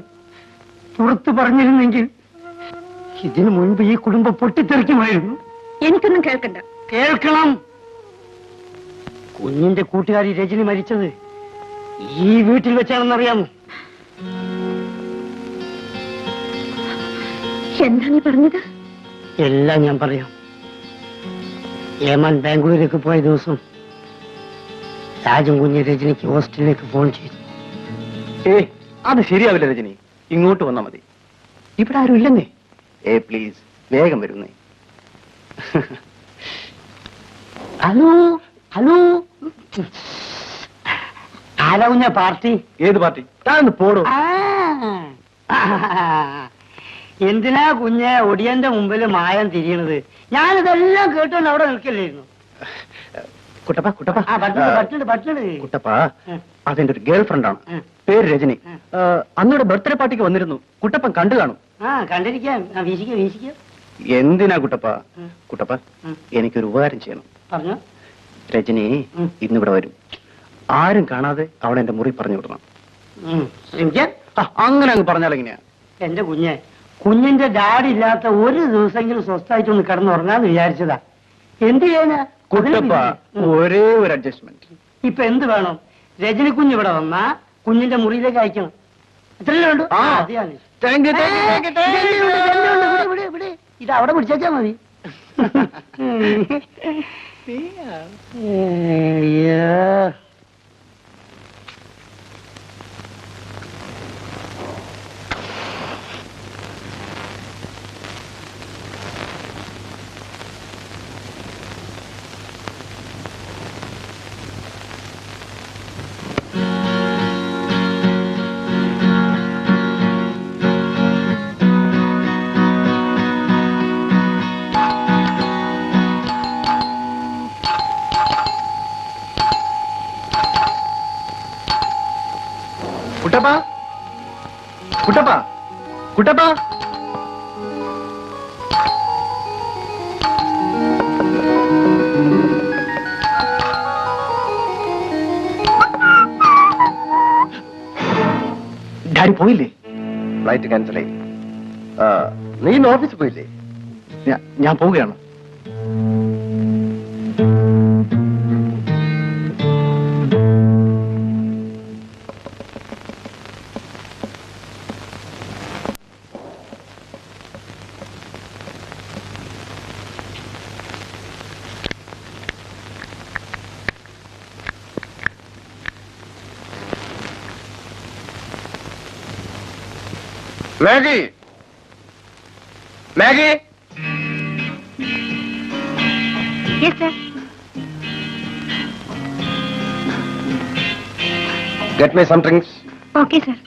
പുറത്തു പറഞ്ഞിരുന്നെങ്കിൽ ഇതിനു മുൻപ് ഈ കുടുംബം പൊട്ടിത്തെറിക്കുമായിരുന്നു. എനിക്കൊന്നും കേൾക്കണ്ട. കേൾക്കണം. കുഞ്ഞിന്റെ കൂട്ടുകാരി രജനി മരിച്ചത് ഈ വീട്ടിൽ വെച്ചാണെന്നറിയാമോ? എന്താ നീ പറഞ്ഞത്? എല്ലാം ഞാൻ പറയാം. ഏമാൻ ബാംഗ്ലൂരിലേക്ക് പോയ ദിവസം രാജൻ കുഞ്ഞ് രജനിക്ക് ഹോസ്റ്റലിലേക്ക് ഫോൺ ചെയ്തു. അത് ശരിയാവില്ല രജനി, ഇങ്ങോട്ട് വന്നാ മതി. ഇവിടെ ആരും ഇല്ലെന്നേ. പ്ലീസ് വേഗം വരുന്നേ. ഹലോ ഹലോ, ആരാ കുഞ്ഞ പാർട്ടി? ഏത് പാർട്ടി? താന്ന് പോടോ. എന്തിനാ കുഞ്ഞെ ഒടിയന്റെ മുമ്പിൽ മായം തിരിയണത്? ഞാനിതെല്ലാം കേട്ടോണ്ട് അവിടെ നിൽക്കില്ലായിരുന്നു. കുട്ടപ്പ കുട്ടപ്പ കുട്ടപ്പ, ഉം. അതെന്റെ ഒരു ഗേൾ ഫ്രണ്ടാണ്. പേര് രജനി. അന്നോട് ബർത്ത്ഡേ പാർട്ടിക്ക് വന്നിരുന്നു. കുട്ടപ്പൻ കണ്ടു കാണും. കണ്ടിരിക്കാം. വീശിക്കാം. എന്തിനാ കുട്ടപ്പ? ഉം. കുട്ടപ്പ, ഉം. എനിക്കൊരു ഉപകാരം ചെയ്യണം. പറഞ്ഞു. രജനി ഇന്നിവിടെ വരും. ആരും കാണാതെ അവളെ എന്റെ മുറി പറഞ്ഞു വിടണം. ശ്രമിക്കാൻ. അങ്ങനെ അങ്ങ് പറഞ്ഞാൽ എങ്ങനെയാ? എന്റെ കുഞ്ഞിന്റെ ഡാഡി ഇല്ലാത്ത ഒരു ദിവസമെങ്കിലും സ്വസ്ഥായിട്ടൊന്ന് കിടന്നുറങ്ങാന്ന് വിചാരിച്ചതാ. എന്ത് ചെയ്യാനാ? കുട്ടപ്പ, ഒരേ ഒരു അഡ്ജസ്റ്റ്മെന്റ്. ഇപ്പൊ എന്ത് വേണം? രജനി കുഞ്ഞ് ഇവിടെ വന്നാ കുഞ്ഞിന്റെ മുറിയിലേക്ക് അയക്കണം. എത്രയല്ലേ വേണ്ടു? ഇത് അവിടെ പിടിച്ചാ മതി. കുട്ടപ്പ കുട്ടപ്പ കുട്ടപ്പ, ഡാഡി പോയില്ലേ? ഫ്ലൈറ്റ് ക്യാൻസൽ ആയി. നീ ഇന്ന് ഓഫീസിൽ പോയില്ലേ? ഞാൻ പോവുകയാണ്. Maggie Maggie yes sir. Get me some drinks. Okay sir.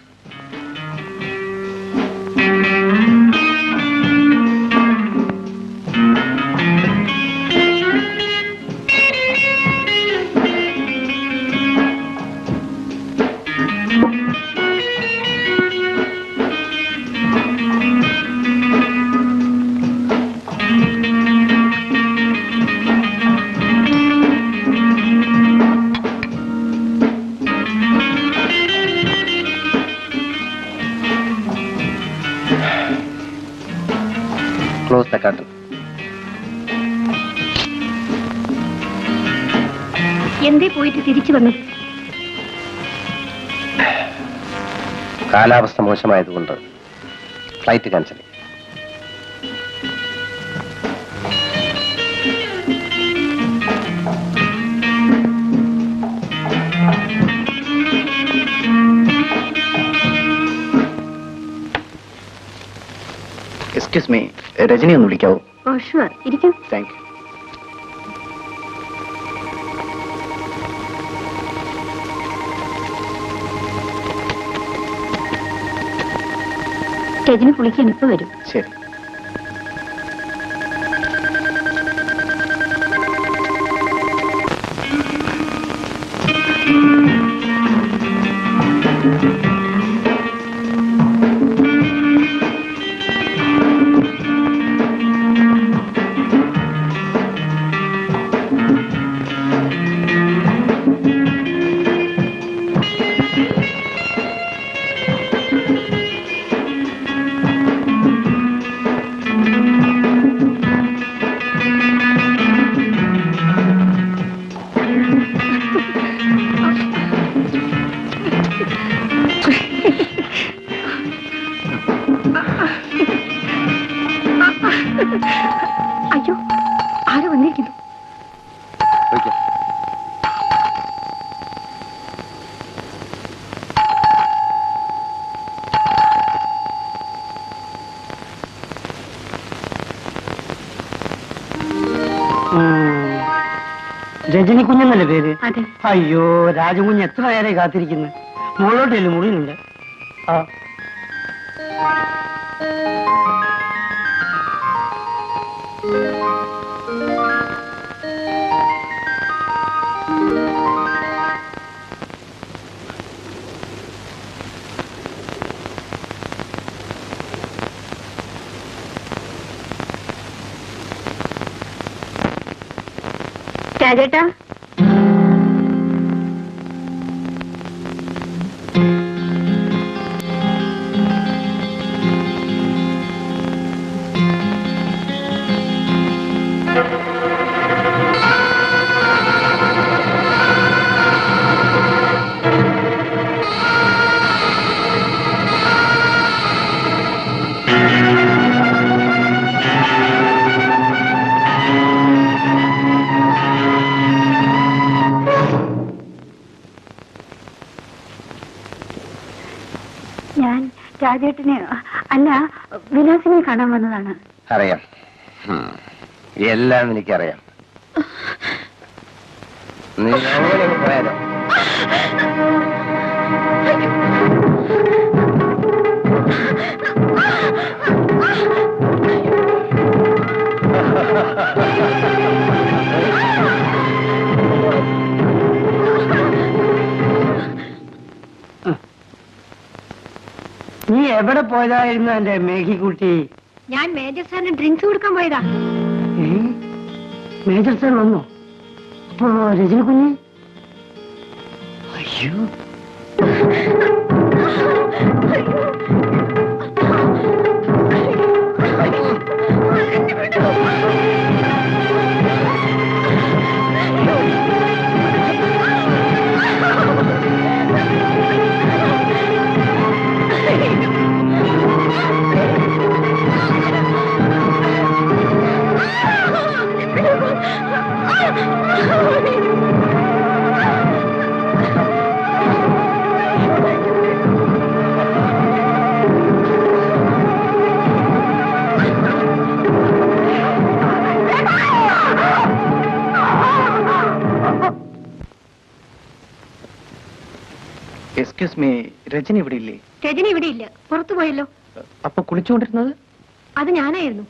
Close the curtain. എന്തേ പോയിട്ട് തിരിച്ചു വന്നത്? കാലാവസ്ഥ മോശമായതുകൊണ്ട് flight cancel. Excuse me, Rajani ഒന്ന് വിളിക്കാവോ? ഓ ഷുവർ, ഇരിക്കും. Thank you. രജനി കുളിക്കാൻ ഇപ്പൊ വരും. ശരി. അയ്യോ, ആരോ വന്നിരിക്കുന്നു. രജനി കുഞ്ഞെന്നല്ലേ പേര്? അതെ. അയ്യോ, രാജകുഞ്ഞ് എത്ര നേരം കാത്തിരിക്കുന്നു. മുകളിലോട്ടല്ലേ, മുറിയിലുണ്ട്. ആ രാജേട്ടാ, ഞാൻ രാജേട്ടനെ അല്ല വിലാസിനെ കാണാൻ വന്നതാണ്. അറിയാം, എല്ലാം എനിക്കറിയാം. നീ എങ്ങനെ പോയാലോ? നീ എവിടെ പോയതായിരുന്നു എന്റെ മേഘിക്കുട്ടി? ഞാൻ മേജർ സാറിന് ഡ്രിങ്ക്സ് കൊടുക്കാൻ പോയതാ. മേജർ സാർ വന്നോ? അപ്പോ രജനി കുഞ്ഞ്? അയ്യോ, എക്സ്ക്യൂസ് മീ, രജനി ഇവിടെ ഇല്ലേ? രജനി ഇവിടെ ഇല്ല, പുറത്തു പോയല്ലോ. അപ്പൊ കുളിച്ചുകൊണ്ടിരുന്നത്? അത് ഞാനായിരുന്നു.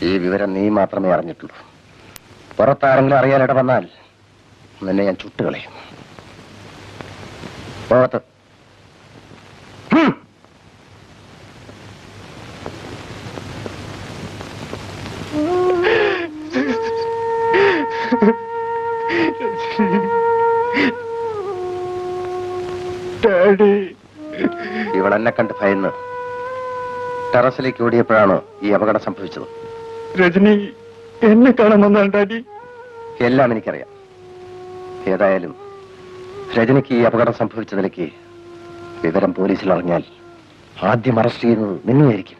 ഈ വിവരം നീ മാത്രമേ അറിഞ്ഞിട്ടുള്ളൂ. പുറത്താരെങ്കിലും അറിയാനിട വന്നാൽ നിന്നെ ഞാൻ ചുട്ടുകളയും. പുറത്ത് ഇവളെന്നെ കണ്ട് ഭയന്ന് ടെറസിലേക്ക് ഓടിയപ്പോഴാണ് ഈ അപകടം സംഭവിച്ചത്. രജനി എന്നെ കാണാൻ വന്നാണ് ഡാഡി. എല്ലാം എനിക്കറിയാം. ഏതായാലും രജനിക്ക് ഈ അപകടം സംഭവിച്ചതിലേക്ക് വിവരം പോലീസിൽ അറിഞ്ഞാൽ ആദ്യം അറസ്റ്റ് ചെയ്യുന്നത് നിന്നെയായിരിക്കും.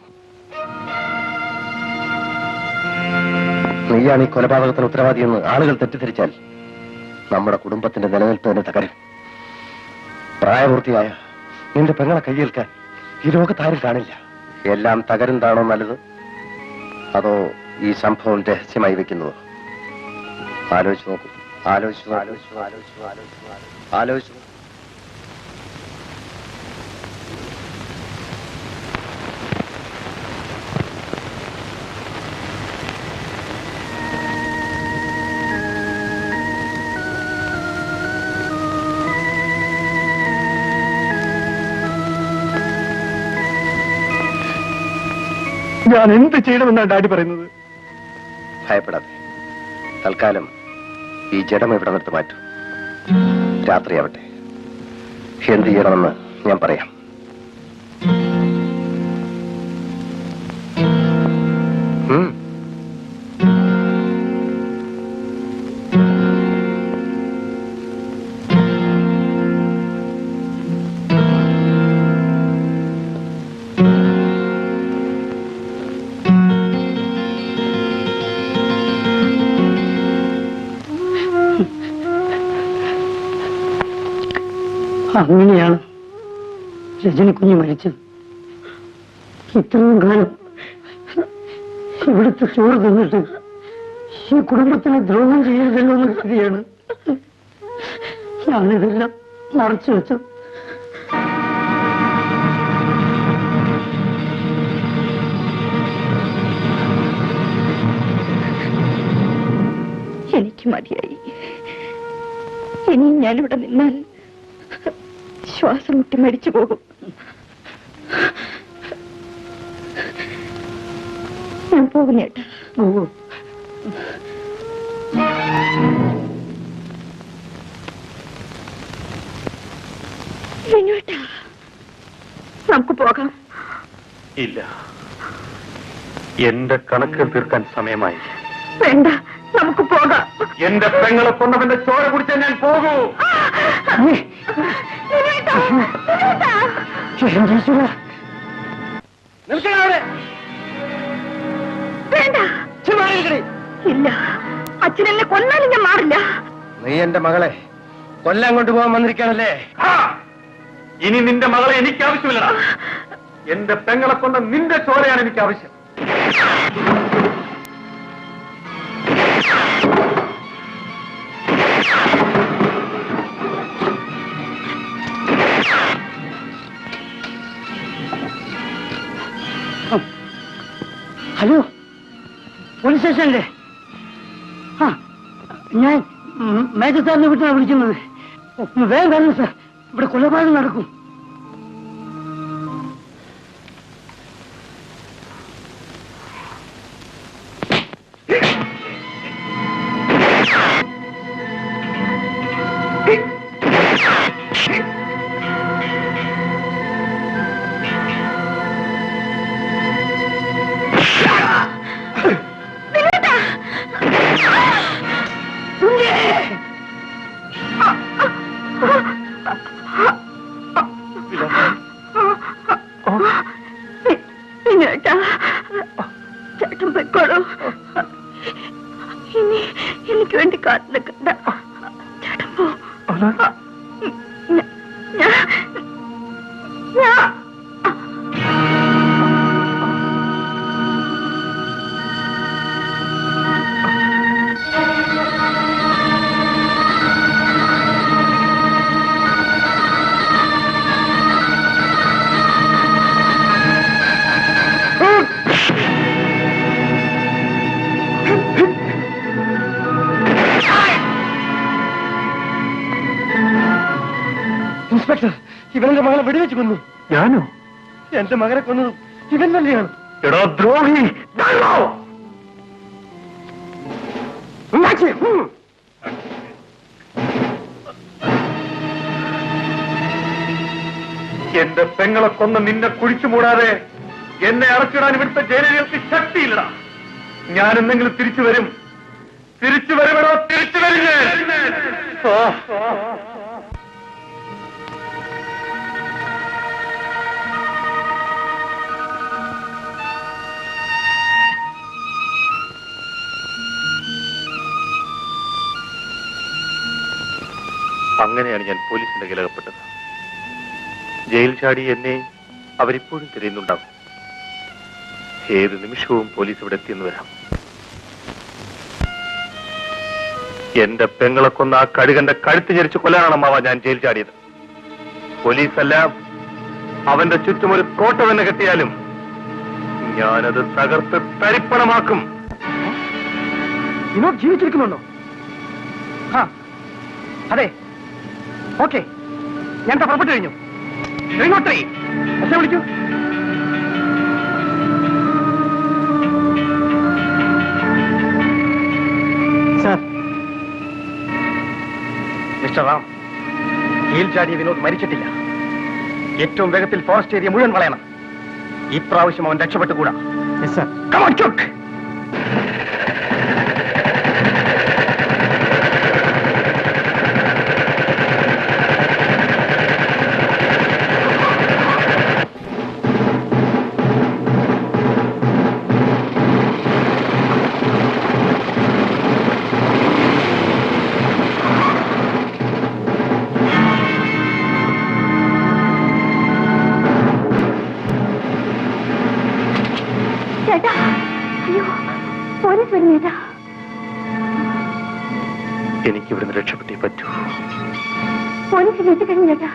നീയാണ് ഈ കൊലപാതകത്തിന് ഉത്തരവാദിയെന്ന് ആളുകൾ തെറ്റിദ്ധരിച്ചാൽ നമ്മുടെ കുടുംബത്തിന്റെ നിലനിൽപ്പ് തന്നെ തകരും. പ്രായപൂർത്തിയായ നിന്റെ പെങ്ങളെ കയ്യേൽക്കാൻ ഈ ലോകത്താരും കാണില്ല. എല്ലാം തകരുന്നതാണോ നല്ലത്, അതോ ഈ സംഭവം രഹസ്യമായി വെക്കുന്നത്? ആലോചിച്ചു നോക്കൂ. ആലോചിച്ചു. ഞാൻ എന്ത് ചെയ്യണമെന്നാണ് ഡാഡി പറയുന്നത്? ഭയപ്പെടാതെ തൽക്കാലം ഈ ജഡം ഇവിടെ നിർത്തി മാറ്റൂ. രാത്രിയാവട്ടെ, എന്ത് ചെയ്യണമെന്ന് ഞാൻ പറയാം. അങ്ങനെയാണ് രജനി കുഞ്ഞ് മരിച്ചത്. ഇത്രയും കാലം ഇവിടുത്തെ ചോറ് തിന്നിട്ട് ഈ കുടുംബത്തിന് ദ്രോഹം ചെയ്യരുതല്ലോ എന്ന് കരുതിയാണ് ഞാനിതെല്ലാം മറച്ചു വെച്ചു. എനിക്ക് മതിയായി. ഇനിയും ഞാനിവിടെ നിന്നാൽ ശ്വാസം മുട്ടി മരിച്ചു പോകും. ഞാൻ പോകുന്നേട്ടാ. വിനുവേട്ടാ, നമുക്ക് പോകാം. ഇല്ല, എന്റെ കണക്ക് തീർക്കാൻ സമയമായി. വേണ്ട, നമുക്ക് പോകാം. എന്റെ പെങ്ങളെ കൊന്നവന്റെ ചോര കുടിച്ചാൽ ഞാൻ പോകൂ. ഇല്ല, അച്ഛനെന്നെ കൊന്നാലും ഞാൻ മാറില്ല. നീ എന്റെ മകളെ കൊല്ലാൻ കൊണ്ടുപോകാൻ വന്നിരിക്കണല്ലേ? ഇനി നിന്റെ മകളെ എനിക്ക് ആവശ്യമില്ലടാ. എന്റെ പെങ്ങളെ കൊണ്ട നിന്റെ ചോരയാണ് എനിക്ക് ആവശ്യം. ഹലോ, പോലീസ് സ്റ്റേഷനല്ലേ? ആ, ഞാൻ മേജർ സാറിനെ വിട്ടാണ് വിളിക്കുന്നത്. വേഗം വരണം സാർ, ഇവിടെ കൊലപാതകം നടക്കും. ചേട്ടൻ പൊയ്ക്കോളൂ. ഇനി എനിക്ക് വേണ്ടി കാത്തു നിൽക്കണ്ട. ചേട്ടൻ പോ. ഇൻസ്പെക്ടർ, ഇവനെന്റെ മകളെ വെടിവെച്ച് കൊന്നു. ഞാനോ? എന്റെ മകനെ കൊന്നതും ഇവൻ തന്നെയാണ്. എടോ ദ്രോഹി! എന്റെ പെങ്ങളെ കൊന്ന് നിന്നെ കുഴിച്ചു മൂടാതെ എന്നെ അടച്ചിടാൻ ഇവിടുത്തെ ജയിലുകൾക്ക് ശക്തിയില്ല. ഞാൻ എന്തെങ്കിലും തിരിച്ചു വരും. തിരിച്ചു വരുമോ? തിരിച്ചു വരില്ലേ? അങ്ങനെയാണ് ഞാൻ പോലീസിന്റെ കയ്യിലകപ്പെട്ടത്. ജയിൽ ചാടി എന്നെ അവരിപ്പോഴും തിരയുന്നുണ്ടാവും. ഏത് നിമിഷവും പോലീസ് ഇവിടെ എത്തിയെന്ന് വരാം. എന്റെ പെങ്ങളെ കൊന്ന ആ കഴുകന്റെ കഴുത്ത് ഞെരിച്ച് കൊല്ലാനാണ് അമ്മാവ ഞാൻ ജയിൽ ചാടിയത്. പോലീസല്ല, അവന്റെ ചുറ്റും ഒരു കോട്ട തന്നെ കെട്ടിയാലും ഞാനത് തകർത്ത് തരിപ്പണമാക്കും. വിനോദ് ജീവിച്ചിരിക്കുന്നുണ്ടോ? അതെ, ഓക്കെ, ഞാൻ പുറപ്പെട്ടു കഴിഞ്ഞു. പക്ഷെ വിളിക്കൂ. സാർ, മിസ്റ്റർ റാം, ജയിൽ ചാടിയ വിനോദ് മരിച്ചിട്ടില്ല. ഏറ്റവും വേഗത്തിൽ ഫോറസ്റ്റ് ഏരിയ മുഴുവൻ വളയണം. ഈ പ്രാവശ്യം അവൻ രക്ഷപ്പെട്ടുകൂടാ. Come on, Chuck! ചേട്ടാ, അയ്യോ, പോലീസ് വരുന്നു ചേട്ടാ. എനിക്ക് ഇവിടുന്ന് രക്ഷപ്പെട്ടേ പറ്റൂ. പോലീസ് എത്തിക്കഴിഞ്ഞു ചേട്ടാ.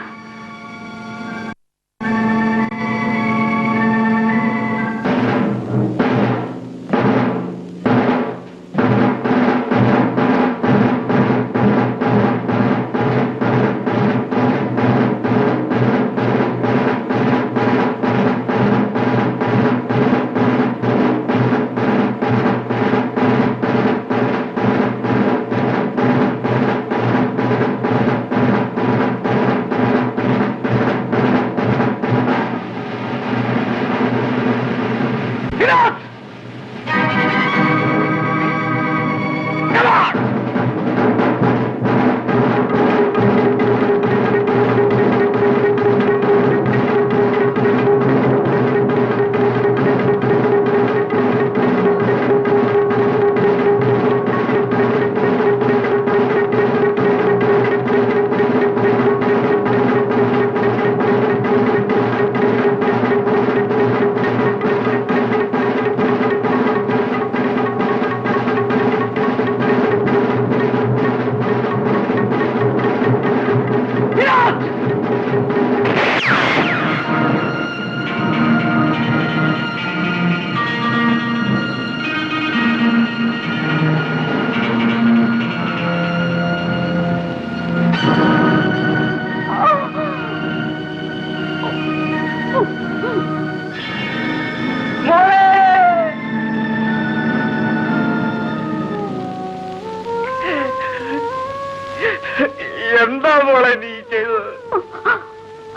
മോളെ നീ ചെയ്തത്?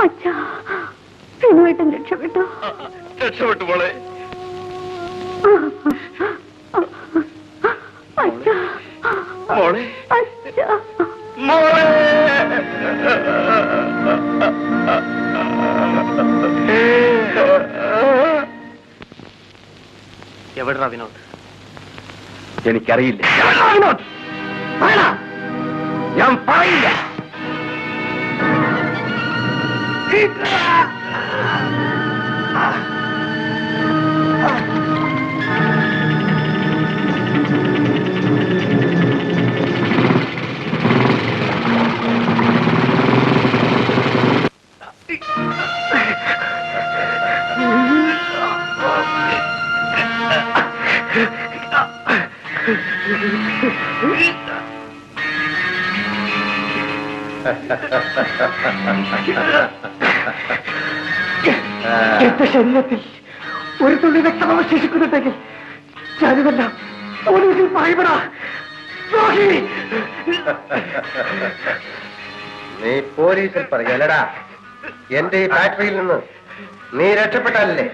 അച്ഛാ, വിനുവേട്ടൻ രക്ഷപ്പെട്ടോ? രക്ഷപ്പെട്ടു മോളെ. അച്ഛാ, മോളെ, അച്ഛാ. മോളെ. എവിടാ വിനോദ്? എനിക്കറിയില്ല. വിനോദ്, ഞാൻ പറയില്ല. എന്റെ ശരീരത്തിൽ ഒരു തുള്ളി രക്തം അവശേഷിക്കുന്നുണ്ടെങ്കിൽ ഞാനിതെല്ലാം പോലീസിൽ പറയുമടാ. നീ പോലീസിൽ പറയലടാ. എന്റെ ഈ ഫാക്ടറിയിൽ നിന്ന് നീ രക്ഷപ്പെട്ടാലല്ലേ?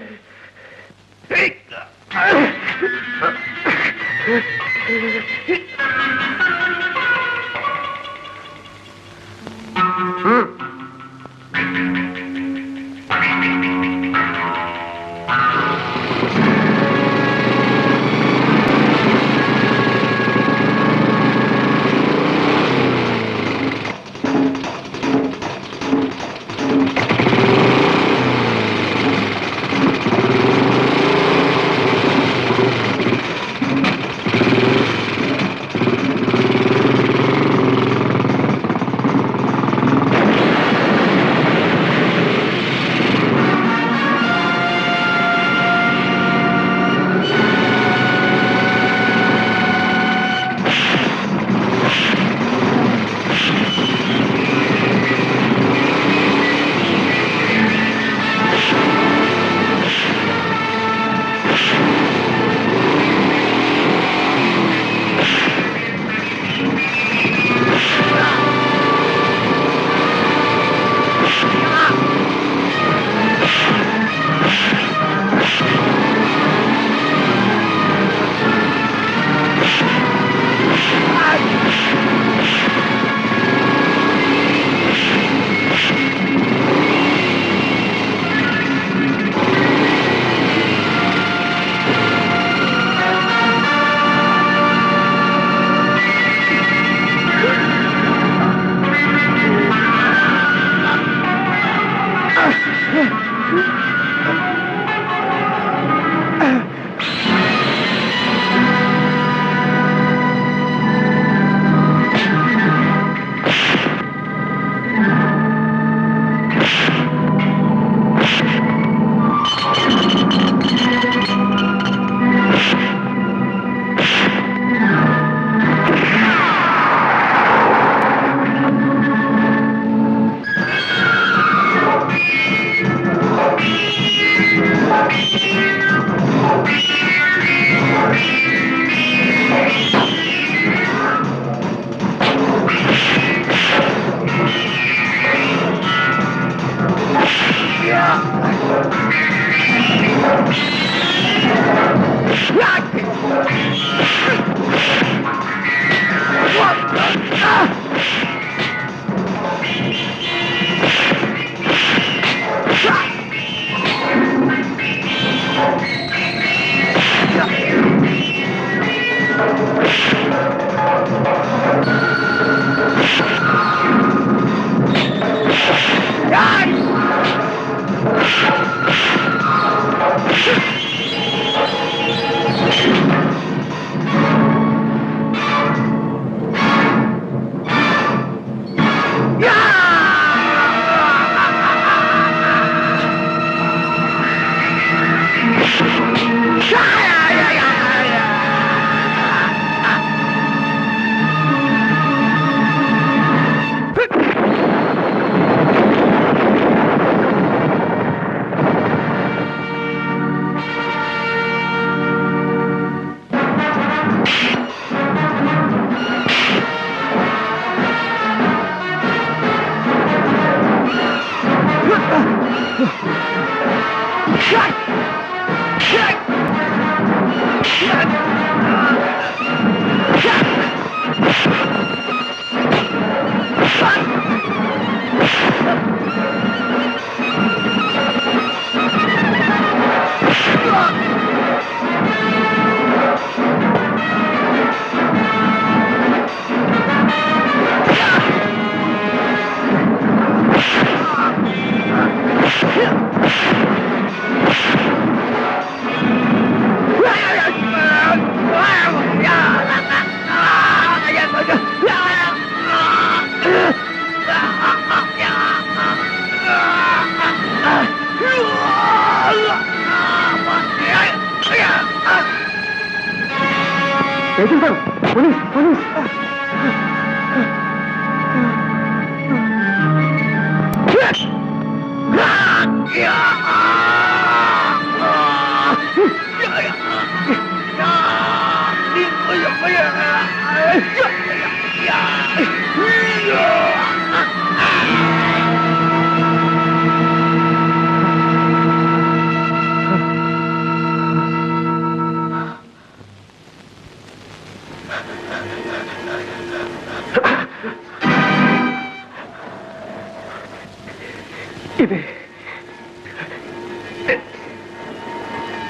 ഇത്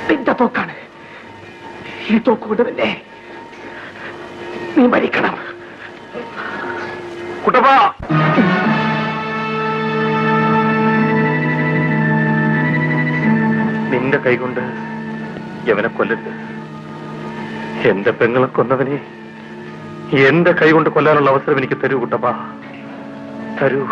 നിന്റെ തോക്കാണ്. ഈ തോക്കുകൊണ്ട് തന്നെ നീ മരിക്കണം. കുട്ടപ്പ, നിന്റെ കൈകൊണ്ട് യവനെ കൊല്ലരുത്. എന്റെ പെങ്ങളെ കൊന്നവനെ എന്റെ കൈകൊണ്ട് കൊല്ലാനുള്ള അവസരം എനിക്ക് തരൂ കുട്ടപ്പ, തരൂ.